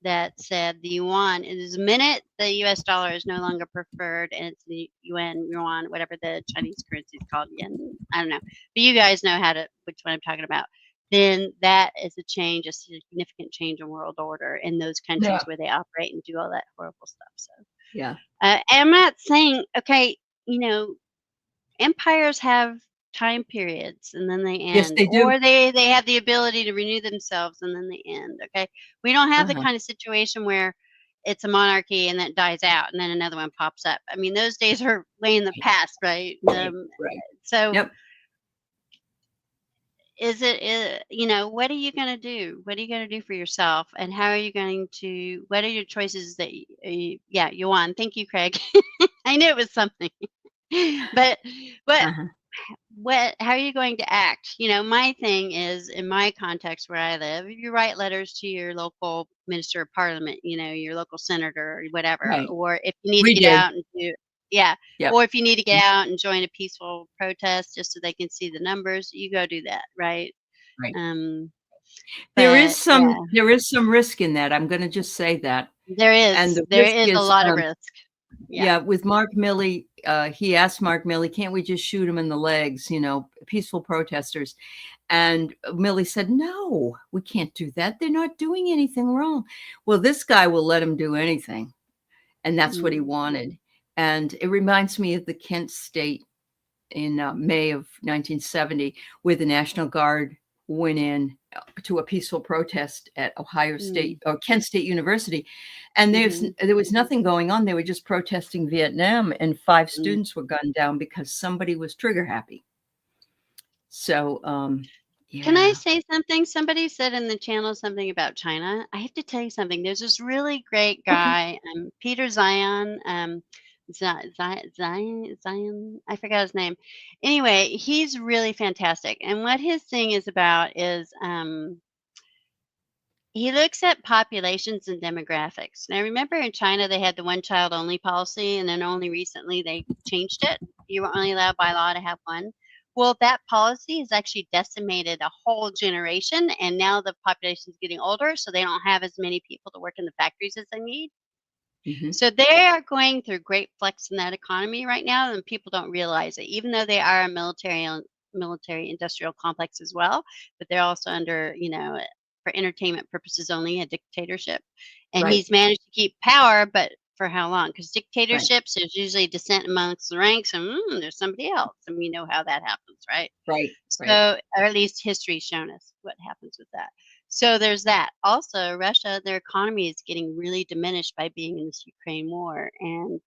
that said the yuan is the minute the US dollar is no longer preferred and it's the yuan, whatever the Chinese currency is called, yen, I don't know. But you guys know which one I'm talking about. Then that is a significant change in world order in those countries Yeah. where they operate and do all that horrible stuff. So Yeah. I'm not saying, okay, you know, empires have time periods and then they Yes, end, they do. or they have the ability to renew themselves and then they end. Okay, we don't have the Uh-huh. kind of situation where it's a monarchy and then it dies out and then another one pops up. I mean, those days are way in the past, right? Right. Right. So Yep. is it, you know, what are you going to do? What are you going to do for yourself, and how are you going to, what are your choices that yeah, Yuan, thank you, Craig. I knew it was something. But what Uh-huh. how are you going to act? You know, my thing is, in my context where I live, you write letters to your local minister of parliament, you know, your local senator or whatever, Right. or if you need to We get did. out and do, yeah, Yep. or if you need to get out and join a peaceful protest just so they can see the numbers, you go do that, right? Right. Um, There but is yeah, some risk in that. I'm going to just say that. And the there risk is a is, lot of risk. Yeah. yeah, with Mark Milley, he asked Mark Milley, can't we just shoot him in the legs, you know, peaceful protesters? And Milley said, no, we can't do that. They're not doing anything wrong. Well, this guy will let him do anything. And that's what he Mm, wanted. And it reminds me of the Kent State in May of 1970, where the National Guard went in to a peaceful protest at Ohio mm, State or Kent State University. And mhm, there was nothing going on. They were just protesting Vietnam, and 5 mm. students were gunned down because somebody was trigger happy. So, Can I yeah. say something? Somebody said in the channel something about China. I have to tell you something. There's this really great Okay. guy, Peter Zion, Zion. I forgot his name. Anyway, he's really fantastic. And what his thing is about is he looks at populations and demographics. Now, remember in China they had the one child only policy, and then only recently they changed it. You were only allowed by law to have one. Well, that policy has actually decimated a whole generation, and now the population is getting older, so they don't have as many people to work in the factories as they need. Hmm. So they are going through great flex in that economy right now, and people don't realize it, even though they are a military industrial complex as well, but they're also under, you know, for entertainment purposes only, a dictatorship. And Right. he's managed to keep power, but for how long? Because Right. dictatorships, there's usually dissent amongst the ranks, and there's somebody else, and we know how that happens, right? Right. Right. So, or at least history's shown us what happens with that. So there's that. Also, Russia, their economy is getting really diminished by being in this Ukraine war, and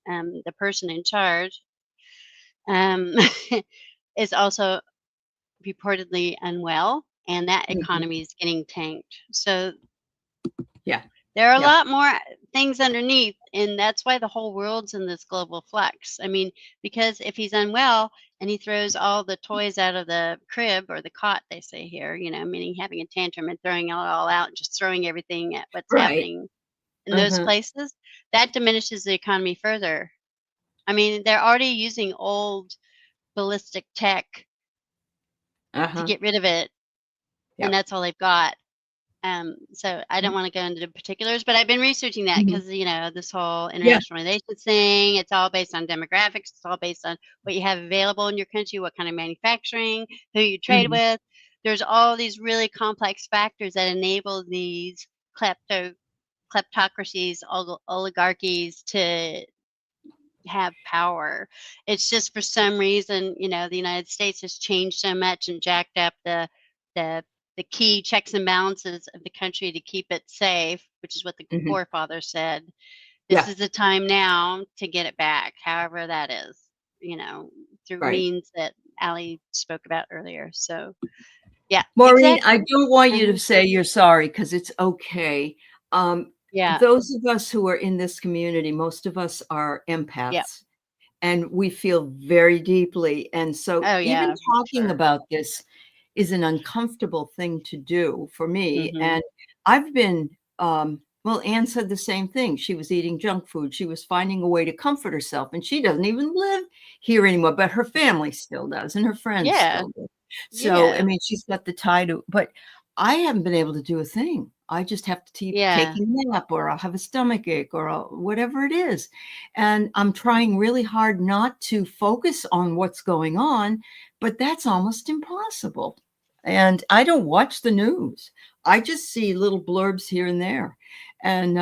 the person in charge um, is also reportedly unwell, and that Hmm. economy is getting tanked. So Yeah. there are a Yeah. lot more things underneath, and that's why the whole world's in this global flux. I mean, because if he's unwell and he throws all the toys out of the crib or the cot, they say here, you know, meaning having a tantrum and throwing it all out, and just throwing everything at what's Right. happening in those Uh-huh. places, that diminishes the economy further. I mean, they're already using old ballistic tech to Uh-huh. get rid of it, and Yep. that's all they've got. So I don't Yep. want to go into the particulars, but I've been researching that Mhm. because, you know, this whole Yeah. international relations thing, it's all based on demographics. It's all based on what you have available in your country, what kind of manufacturing, who you trade Mhm. with. There's all these really complex factors that enable these kleptocracies, oligarchies to have power. It's just for some reason, you know, the United States has changed so much and jacked up the the key checks and balances of the country to keep it safe, which is what the Mhm. forefathers said. This Yeah. is the time now to get it back, however that is, you know, through Right. means that Aley spoke about earlier. So yeah, Maureen, I exactly. don't want you to Mhm. say you're sorry because it's okay. Yeah. Those of us who are in this community, most of us are Yeah. empaths and we feel very deeply. And so Oh even yeah, for talking sure. about this is an uncomfortable thing to do for me. Mhm. And I've been Well, Anne said the same thing. She was eating junk food. She was finding a way to comfort herself, and she doesn't even live here anymore, but her family still does, and her friends Yeah. still do. So, I Yeah. mean, she's got the tie to, but I haven't been able to do a thing. I just have to keep Yeah. taking a nap, or I'll have a stomach ache, or whatever it is. And I'm trying really hard not to focus on what's going on, but that's almost impossible. And I don't watch the news. I just see little blurbs here and there. And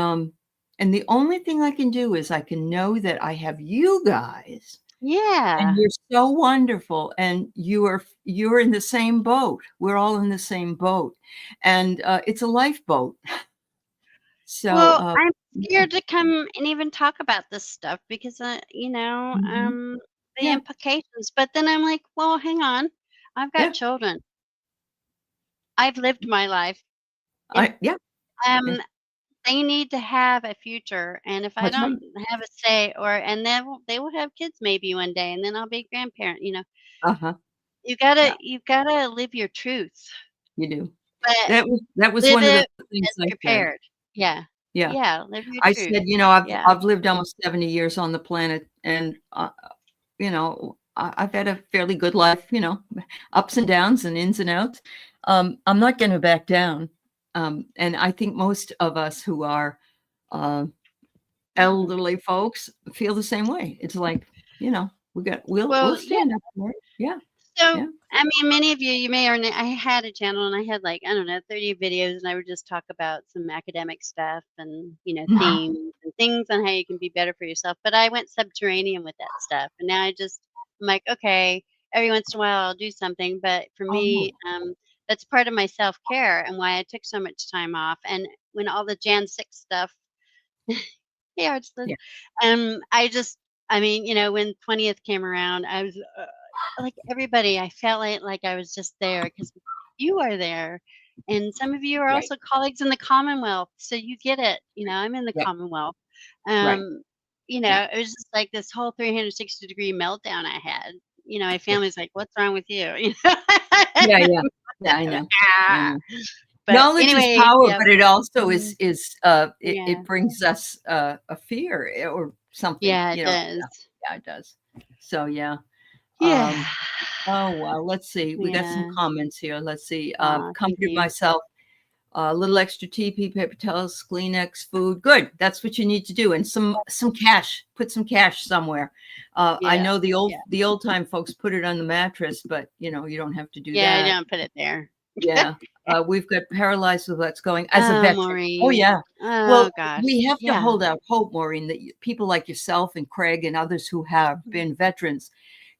the only thing I can do is I can know that I have you guys, Yeah. and you're so wonderful, and you're in the same boat. We're all in the same boat, and it's a lifeboat. So Well, I'm yeah. scared to come and even talk about this stuff because, Mhm. the Yeah, implications. But then I'm like, well, hang on. I've got yeah, children. I've lived my life. If yeah, um, they need to have a future, and if I that's right. don't have a say, and they will have kids maybe one day, and then I'll be a grandparent. Uh-huh. You Yeah, gotta you gotta live your truth, you do. but That was live one of the it things as I said. prepared. Yeah, Yeah. yeah. Live your I truth. said, I've Yeah. I've lived almost 70 years on the planet, and I've had a fairly good life, ups and downs and ins and outs. I'm not going to back down. And I think most of us who are uh, elderly folks feel the same way. It's like, we'll Well, yeah. stand up for it. Yeah, So, yeah. I mean, many of you may or I had a channel and I had like, I don't know, 30 videos and I would just talk about some academic stuff and, themes and things on how you can be better for yourself. But I went subterranean with that stuff. And now I'm like, okay, every once in a while I'll do something. But for Oh, me, that's part of my self-care and why I took so much time off. And when all the Jan 6 stuff, yeah, yeah, I mean, when 20th came around, I was like everybody, I felt like I was just there because you are there. And some of you are right. also colleagues in the Commonwealth. So you get it. I'm in the Yeah, Commonwealth. right. Um, Yeah, it was just like this whole 360-degree meltdown I had. My yeah, family's like, what's wrong with you? You know? yeah, yeah. Yeah, I know. I Ah. know. But Knowledge is anyway, power, yeah. but it also Mhm. it Yeah. brings us a fear, or something, Yeah, it does. yeah, it does. So yeah. Yeah. Um, oh well, let's see. We got some Yeah. comments here. Let's see. Thank Comforted you. myself. A little extra TP, paper towels, Kleenex, food. Good. That's what you need to do. And some cash. Put some cash somewhere. I Yeah. know Yeah. the old time folks put it on the mattress, but you don't have to do Yeah, I that. don't put it there. Yeah. We've got paralyzed with what's going as a Oh, veteran. Oh, Maureen. yeah. Well, Oh gosh. we have to Yeah. hold out hope, Maureen, that people like yourself and Craig and others who have been veterans,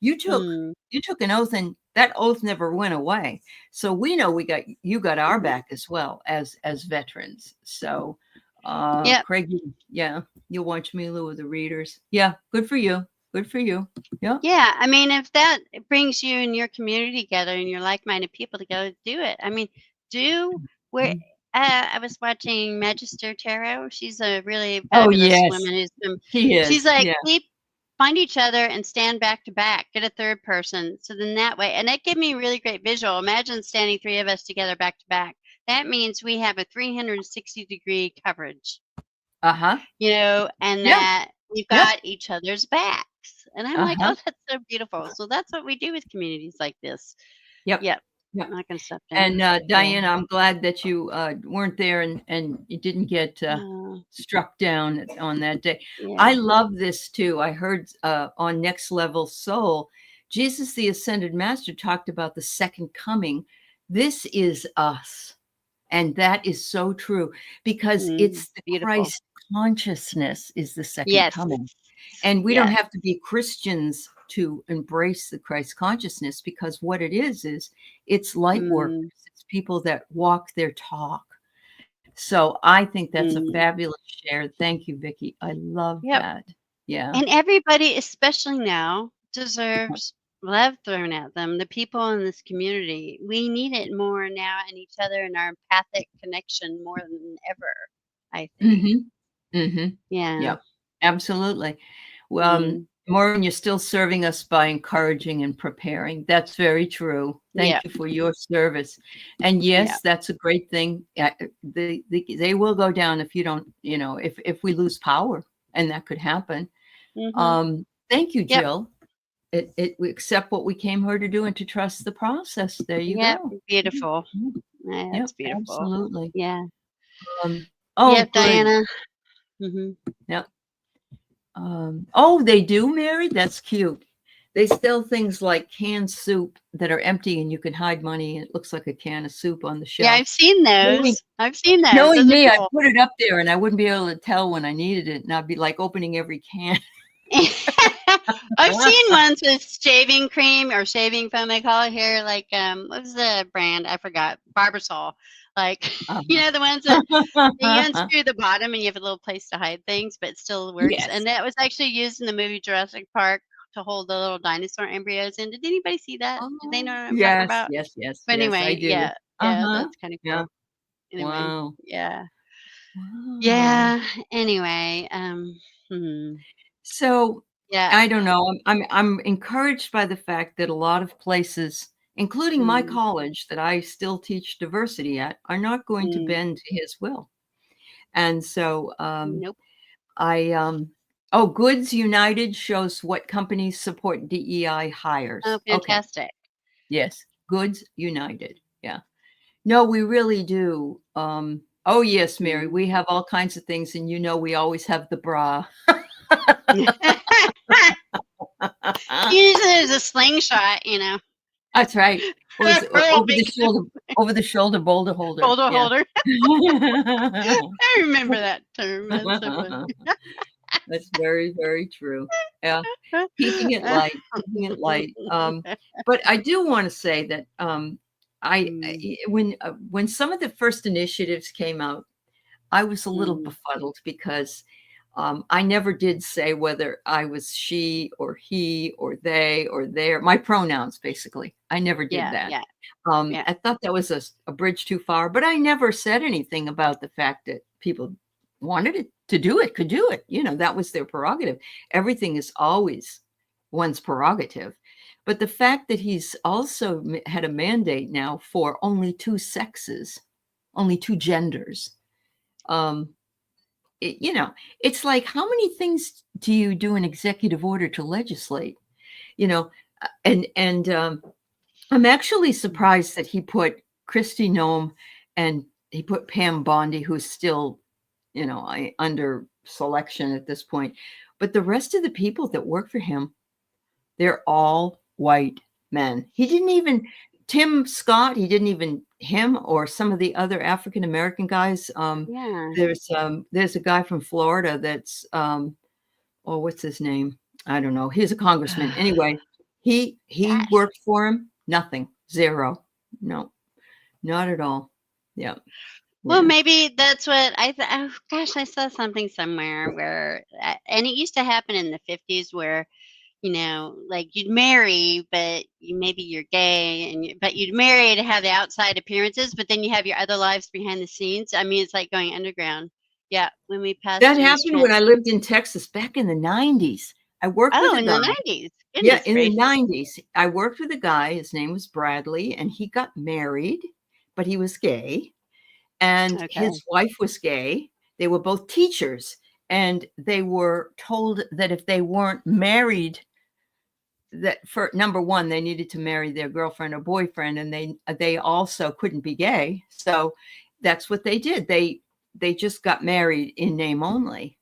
you took Mm. you took an oath, and that oath never went away. So we know you got our Mhm. back as well as veterans. So Yep. Craig, yeah, you'll watch Mila with the readers. Yeah, good for you. Good for you. Yeah. Yeah. I mean, if that brings you and your community together and your like-minded people to go do it, I mean, do where Mhm. I was watching Magister Tarot. She's a really Oh fabulous yes, woman he she's is. like, Yeah. find each other and stand back to back, get a third person. So then that way, and that gave me a really great visual. Imagine standing three of us together back to back. That means we have a 360-degree coverage. Uh-huh. And Yeah. that we've Yep. got each other's backs. And I'm like, Uh-huh. oh, that's so beautiful. So that's what we do with communities like this. Yep. Yep. Yep. I'm not going to stop there. And Yeah. Diane, I'm glad that you weren't there, and you didn't get Oh, struck down on that day. I yeah. love this too. I heard on Next Level Soul, Jesus the Ascended Master talked about the second coming. This is us. And that is so true, because it's the Beautiful. Christ consciousness is the second Yes. coming. And we don't Yes. have to be Christians to embrace the Christ consciousness, because what it is it's light workers. Mm, It's people that walk their talk. So I think that's a mm. fabulous share. Thank you, Vicky. I love Yep. that. Yeah. And everybody, especially now, deserves love thrown at them. The people in this community, we need it more now in each other and our empathic connection more than ever, I think. Mm-hmm. Mm-hmm. Yeah. Yep. Absolutely. Well, Mm. Maureen, you're still serving us by encouraging and preparing. That's very true. Yeah. Thank you for your service. And Yeah. yes, that's a great thing. They will go down if you don't, if we lose power, and that could happen. Thank you, Yep. Jill. We accept what we came here to do and to trust the process. There you Yep. go. Beautiful. Mhm. Yeah, Yep, that's beautiful. absolutely. Yeah. Oh, Yep, good. Diana. Yep. Oh, they do, Mary? That's cute. They sell things like canned soup that are empty and you can hide money. And it looks like a can of soup on the shelf. Yeah, I've seen those. Knowing Those me, are I cool. put it up there and I wouldn't be able to tell when I needed it. And I'd be like opening every can. I've seen ones with shaving cream or shaving foam, they call it here. Like, what's the brand? I forgot. Barbasol. Like, the ones that you unscrew the bottom and you have a little place to hide things, but it still works. Yes. And that was actually used in the movie Jurassic Park to hold the little dinosaur embryos in. Did anybody see that? Did they know what I'm talking about? Yes. But anyway, I do. yeah, that's kind of cool. Yeah. Anyway, Wow. yeah. Wow. Yeah. Anyway, So yeah. I don't know. I'm encouraged by the fact that a lot of places, including my college that I still teach diversity at, are not going to bend to his will. And so Nope. Goods United shows what companies support DEI hires. Oh, fantastic. Okay. Yes, Goods United. Yeah. No, we really do. Oh yes, Mary, we have all kinds of things, and we always have the bra. Usually there's a slingshot, That's right. Over the shoulder boulder holder. Holder. I remember that term. That's so funny. That's very, very true. Yeah, keeping it light. But I do want to say that when some of the first initiatives came out, I was a little befuddled because I never did say whether I was she or he or they or their, my pronouns, basically. I never did that. Yeah. I thought that was a bridge too far, but I never said anything about the fact that people wanted it to do it, could do it. That was their prerogative. Everything is always one's prerogative. But the fact that he's also had a mandate now for only two sexes, only two genders, it's like, how many things do you do an executive order to legislate? And I'm actually surprised that he put Kristi Noem and he put Pam Bondi, who's still, under selection at this point. But the rest of the people that work for him, they're all white men. He didn't even, Tim Scott, him or some of the other African American guys. There's a guy from Florida that's what's his name? I don't know. He's a congressman. Anyway, he worked for him. Nothing. Zero. No, not at all. Yeah. Well, maybe that's what I I saw something somewhere where, and it used to happen in the 50s where, like you'd marry, but maybe you're gay, but you'd marry to have the outside appearances, but then you have your other lives behind the scenes. I mean, it's like going underground. Yeah, when we passed. That happened when I lived in Texas back in the 90s. I worked with a guy. In the 90s. Yeah, in the 90s. I worked with a guy. His name was Bradley, and he got married, but he was gay. And his wife was gay. They were both teachers, and they were told that if they weren't married, that for number one, they needed to marry their girlfriend or boyfriend, and they also couldn't be gay. So that's what they did. They just got married in name only.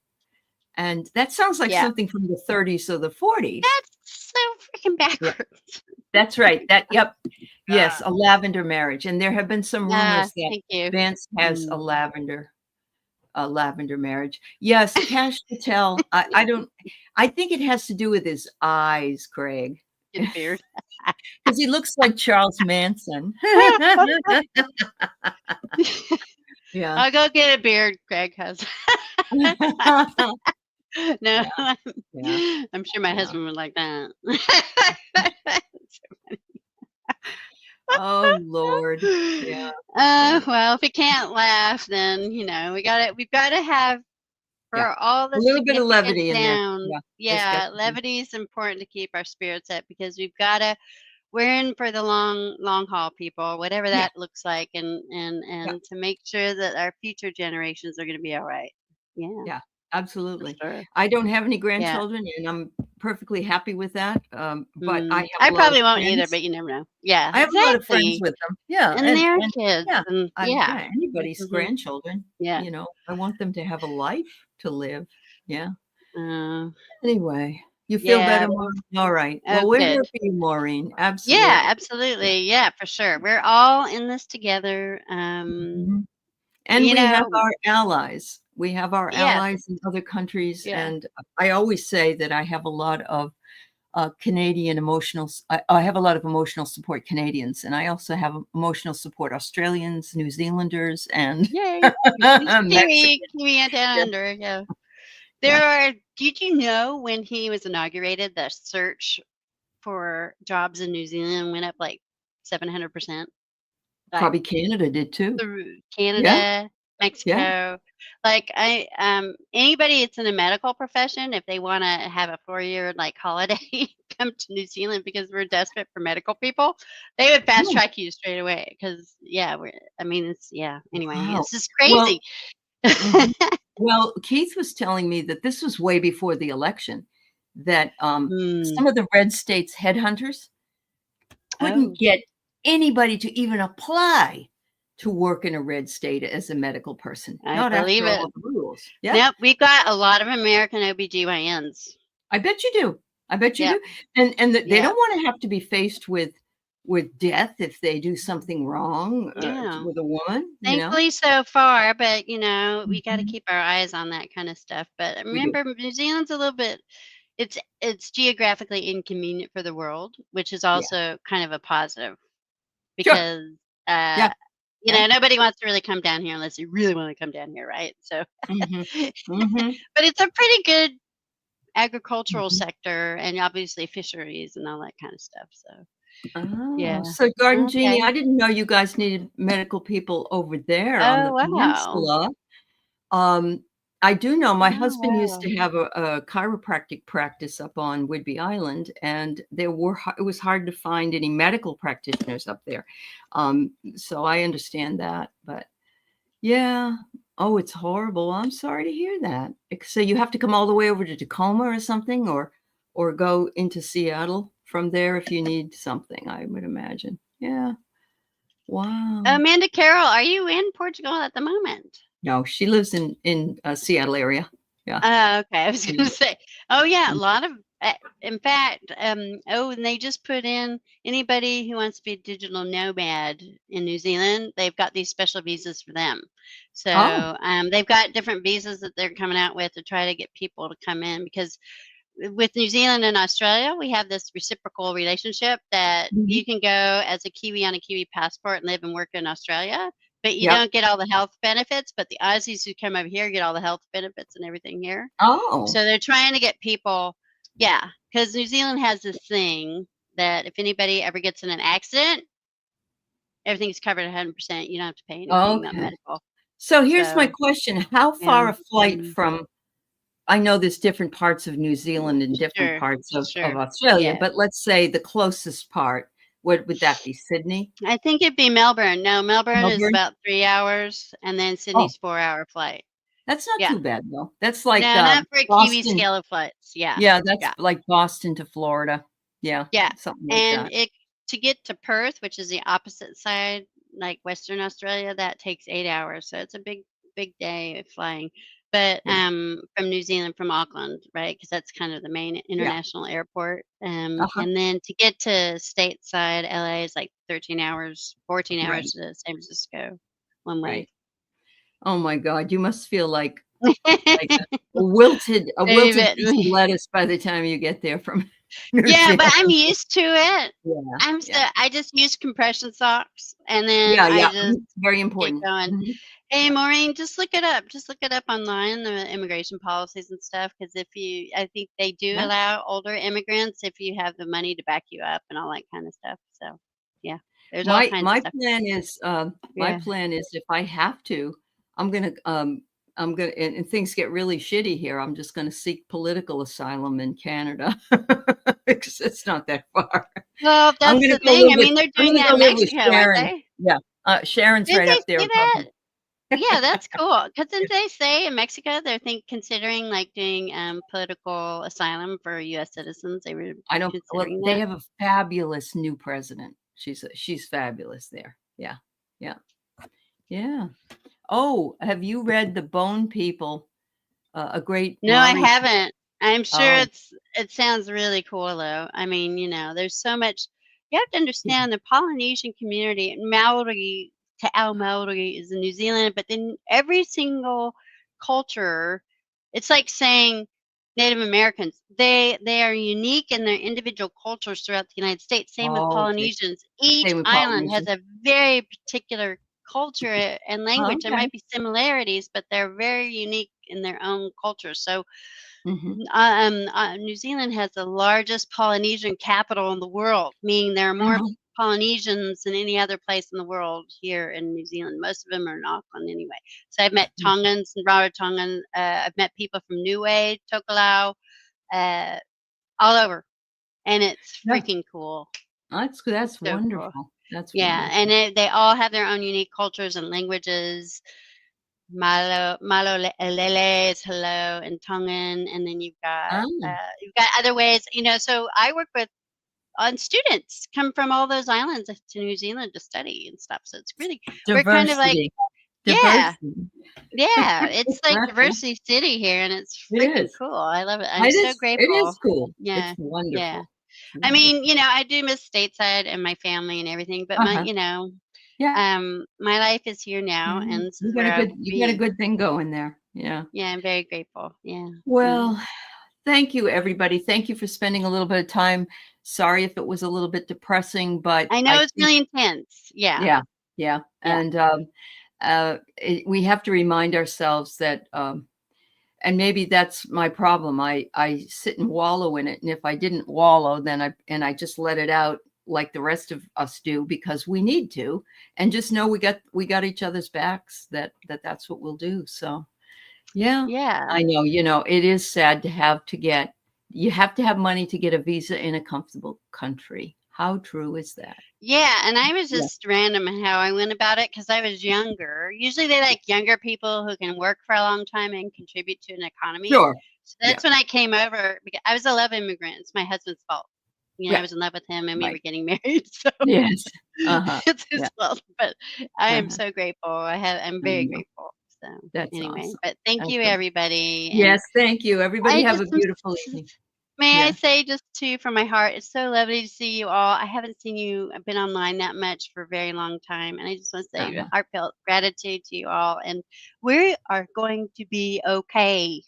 And that sounds like something from the 30s or the 40s. That's so freaking backwards. Yeah. That's right. Yes, a lavender marriage. And there have been some rumors that Vance has a lavender marriage. Yes, Cash Patel. I think it has to do with his eyes, Craig. His beard. Because he looks like Charles Manson. Yeah. I'll go get a beard, Craig has. No, I'm sure my husband would like that. Oh Lord. Yeah. Well, if we can't laugh, then we've got to have Yeah. for all A the little bit of significant levity in there. nouns. Yeah. There's got Yeah, to be. levity is important to keep our spirits up because we're in for the long haul, people, whatever Yeah. that looks like, and Yeah. to make sure that our future generations are going to be all right. Yeah, Yeah. for Absolutely. sure. I don't have any Yeah. grandchildren, and I'm perfectly happy with that. But I have I a lot of probably won't either, friends. but you never know. Yeah, I have a lot of friends exactly. with them. Yeah, And they're and kids, yeah, and yeah. yeah, anybody's Hmm. grandchildren, Yeah. I want them to have a life to live. Yeah. Uh, Anyway, you feel yeah. better, Maureen? All right. Oh, Well, we're good. here for you, Maureen. Yeah, Absolutely. absolutely. Yeah, for sure. We're all in this together. Mhm. And You we have know, our allies. We have our yes, allies in other countries, yeah. and I always say that I have a lot of Canadian I have a lot of emotional support Canadians, and I also have emotional support Australians, New Zealanders, and Yay. He's Mexicans. Kiwi and down Yeah, under, yeah. yeah. Did you know when he was inaugurated, the search for jobs in New Zealand went up like 700%? Like Probably Canada did too. through Yeah, Canada, yeah. Mexico. Like anybody that's in the medical profession, if they want to have a 4-year like holiday, come to New Zealand because we're desperate for medical people, they would fast Oh, track you straight away. Because yeah, I mean, it's yeah. Anyway, wow. it's just Well, crazy. mhm. Well, Keith was telling me that this was way before the election, that Hmm. some of the red states headhunters couldn't Oh, get anybody to even apply to work in a red state as a medical person, I not believe after it. all the rules. Yeah, Nope, we got a lot of American OBGYNs. I bet you do. I bet you Yep, do. And they yep, don't want to have to be faced with death if they do something wrong yeah. with a woman, you know? Thankfully so far, but, we gotta Mhm. keep our eyes on that kinda stuff, but We do. remember, New Zealand's a little bit it's geographically inconvenient for the world, which is Yeah. also kind of a positive Sure. because, Yeah. Yeah. nobody wants to really come down here unless you really wanna come down here, right? So Mhm. but Mhm. it's a pretty good agricultural Mhm. sector and obviously fisheries and all that kinda stuff, so Oh, yeah. so Garden Genie, Okay. I didn't know you guys needed medical people over there on Oh, the wow. peninsula. Um, I do know my Oh, husband used wow. to have a chiropractic practice up on Whidbey Island, and it was hard to find any medical practitioners up there. So I understand that, but yeah. Oh, it's horrible. I'm sorry to hear that. So you have to come all the way over to Tacoma or something, or go into Seattle from there if you need something, I would imagine. Yeah. Wow. Amanda Carroll, are you in Portugal at the moment? No, she lives in Seattle area. Yeah. Oh, okay. I was Yeah. gonna say, oh yeah, a Mm. lot of, in fact, and they just put in anybody who wants to be a digital nomad in New Zealand, they've got these special visas for them. Oh. So they've got different visas that they're coming out with to try to get people to come in because with New Zealand and Australia, we have this reciprocal relationship that Mhm. you can go as a Kiwi on a Kiwi passport and live and work in Australia, but you Yep. don't get all the health benefits. But the Aussies who come over here get all the health benefits and everything here. Oh. So they're trying to get people, yeah, because New Zealand has this thing that if anybody ever gets in an accident, everything's covered 100%. You don't have to pay anything, not Okay. medical. So here's my So question. How yeah, far a flight mm, from I know there's different parts of New Zealand and different sure, parts of sure, Australia, yeah. but let's say the closest part, what would that be? Sydney? I think it'd be Melbourne. No, Melbourne is Melbourne? about 3 hours, and then Oh, Sydney's 4-hour flight. that's not Yeah. too bad though. That's like, No, not for a Kiwi Boston. scale of flights. Yeah, Yeah, that's yeah, like Boston to Florida. Yeah, yeah, something like and that. it to get to Perth, which is the opposite side, like Western Australia, that takes 8 hours, so it's a big day of flying. But, Yeah, from New Zealand, from Auckland, right? Because that's kind of the main yeah. international airport, Uh-huh, and then to get to stateside, LA is like 13 hours, 14 hours right, to San Francisco one way. right. Oh my god, you must feel like a wilted piece of David. lettuce by the time you get there from New Yeah, but I'm Zealand. used to it. Yeah, yeah. I just use compression socks, and then Yeah, I yeah, just it's very get important. going. Mhm. Hey, Yeah, Maureen, just look it up. Just look it up online, the immigration policies and stuff. Because I think they do yeah. allow older immigrants if you have the money to back you up and all that kind of stuff. So, yeah, there's all My kinds of my stuff. plan is, my Yeah. plan is if I have to, I'm gonna, I'm gonna, and things get really shitty here, I'm just gonna seek political asylum in Canada because it's not that far. Well, I'm that's gonna the go thing. live I with mean, they're I'm doing gonna that go in live with Mexico, aren't Sharon. they? Yeah, Sharon's Didn't right they up there say above that? me. Yeah, that's cool. Because didn't they say in Mexico they're considering like doing political asylum for U.S. citizens? They were I don't. Well, considering they that. have a fabulous new president. She's fabulous there. Yeah, yeah, yeah. Oh, have you read The Bone People? A great No, I Maori. haven't. I'm sure Oh, it sounds really cool though. I mean, there's so much you have to yeah. understand the Polynesian community, Maori to Ao Maori is in New Zealand, but then every single culture, it's like saying Native Americans, they are unique in their individual cultures throughout the United States. Same with Oh, okay. Polynesians. Each Same with island has Polynesian. a very particular culture and language. There Okay. might be similarities, but they're very unique in their own culture. So Hmm. New Zealand has the largest Polynesian capital in the world, meaning there are more Uh-huh. Polynesians than any other place in the world here in New Zealand. Most of them are in Auckland anyway. So I've met Tongans and Rarotongan. I've met people from Niue, Tokelau, uh, all over, and it's Yeah, freaking cool. that's So cool. wonderful. That's Yeah, and wonderful. they all have their own unique cultures and languages. Lele is hello in Tongan, and then Oh, you've got other ways. So I work with on students come from all those islands to New Zealand to study and stuff. So it's really we're kind of like diversity. yeah, Diversity. yeah. It's like diversity city here, and it's It freaking is. cool. I love it. I'm It so is. It grateful. is cool. It's Yeah, yeah. wonderful. I mean, Wonderful. I do miss stateside and my family and everything, but Uh-huh. Yeah. my life is here now, Yeah. and this is where I will You got a be. good thing going there. Yeah. Yeah, I'm very grateful. Yeah. Mm. Well, thank you, everybody. Thank you for spending a little bit of time. Sorry if it was a little bit depressing, but I know I it's think, really intense. Yeah. yeah, yeah. Yeah. And we have to remind ourselves that, and maybe that's my problem. I sit and wallow in it, and if I didn't wallow, then I just let it out like the rest of us do because we need to, and just know we got each other's backs. That's what we'll do. So. Yeah, Yeah. I know, it is sad you have to have money to get a visa in a comfortable country. How true is that? Yeah. And I was Yeah. just random in how I went about it because I was younger. Usually they like younger people who can work for a long time and contribute to an economy. Sure. So Yeah. that's when I came over because I was a love immigrant. It's my husband's fault. I Yeah. was in love with him and we were Right. getting married. So Yes. Uh-huh. it's his Yeah. fault. But I am Uh-huh. so grateful. I'm I very know. grateful. So That's anyway, awesome. but thank That's you good. everybody. And Yes, thank you. Everybody I have just a beautiful evening. may I Yeah. say just too from my heart, it's so lovely to see you all. I haven't seen you been online that much for a very long time, and I just want to say Uh-huh. heartfelt gratitude to you all. And we are going to be okay. I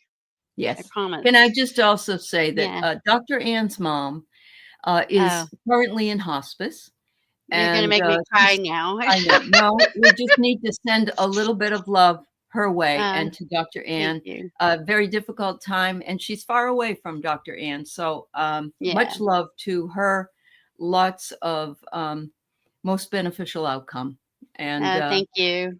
Yes. promise. Can I just also say that Yeah. Dr. Ann's mom Oh, is currently in hospice, you're gonna and make me cry now. I know. No, we just need to send a little bit of love her way uh, and to Dr. thank Ann. you. A very difficult time, and she's far away from Dr. Ann. So Yeah. much love to her. Lots of most beneficial outcome. And Thank you.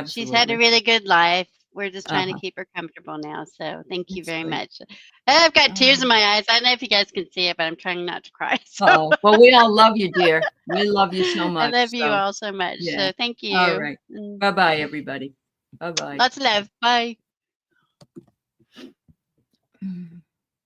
She's had a absolutely. really good life. We're just trying to Uh-huh. keep her comfortable now. So thank you That's very great. much. I've got tears Oh, in my eyes. I don't know if you guys can see it, but I'm trying not to cry. So oh, well, we all love you, dear. We love you so I much. love you So all so much. yeah. So thank All you. right. And Bye-bye, everybody. Bye-bye. lots of love. Bye. Mm.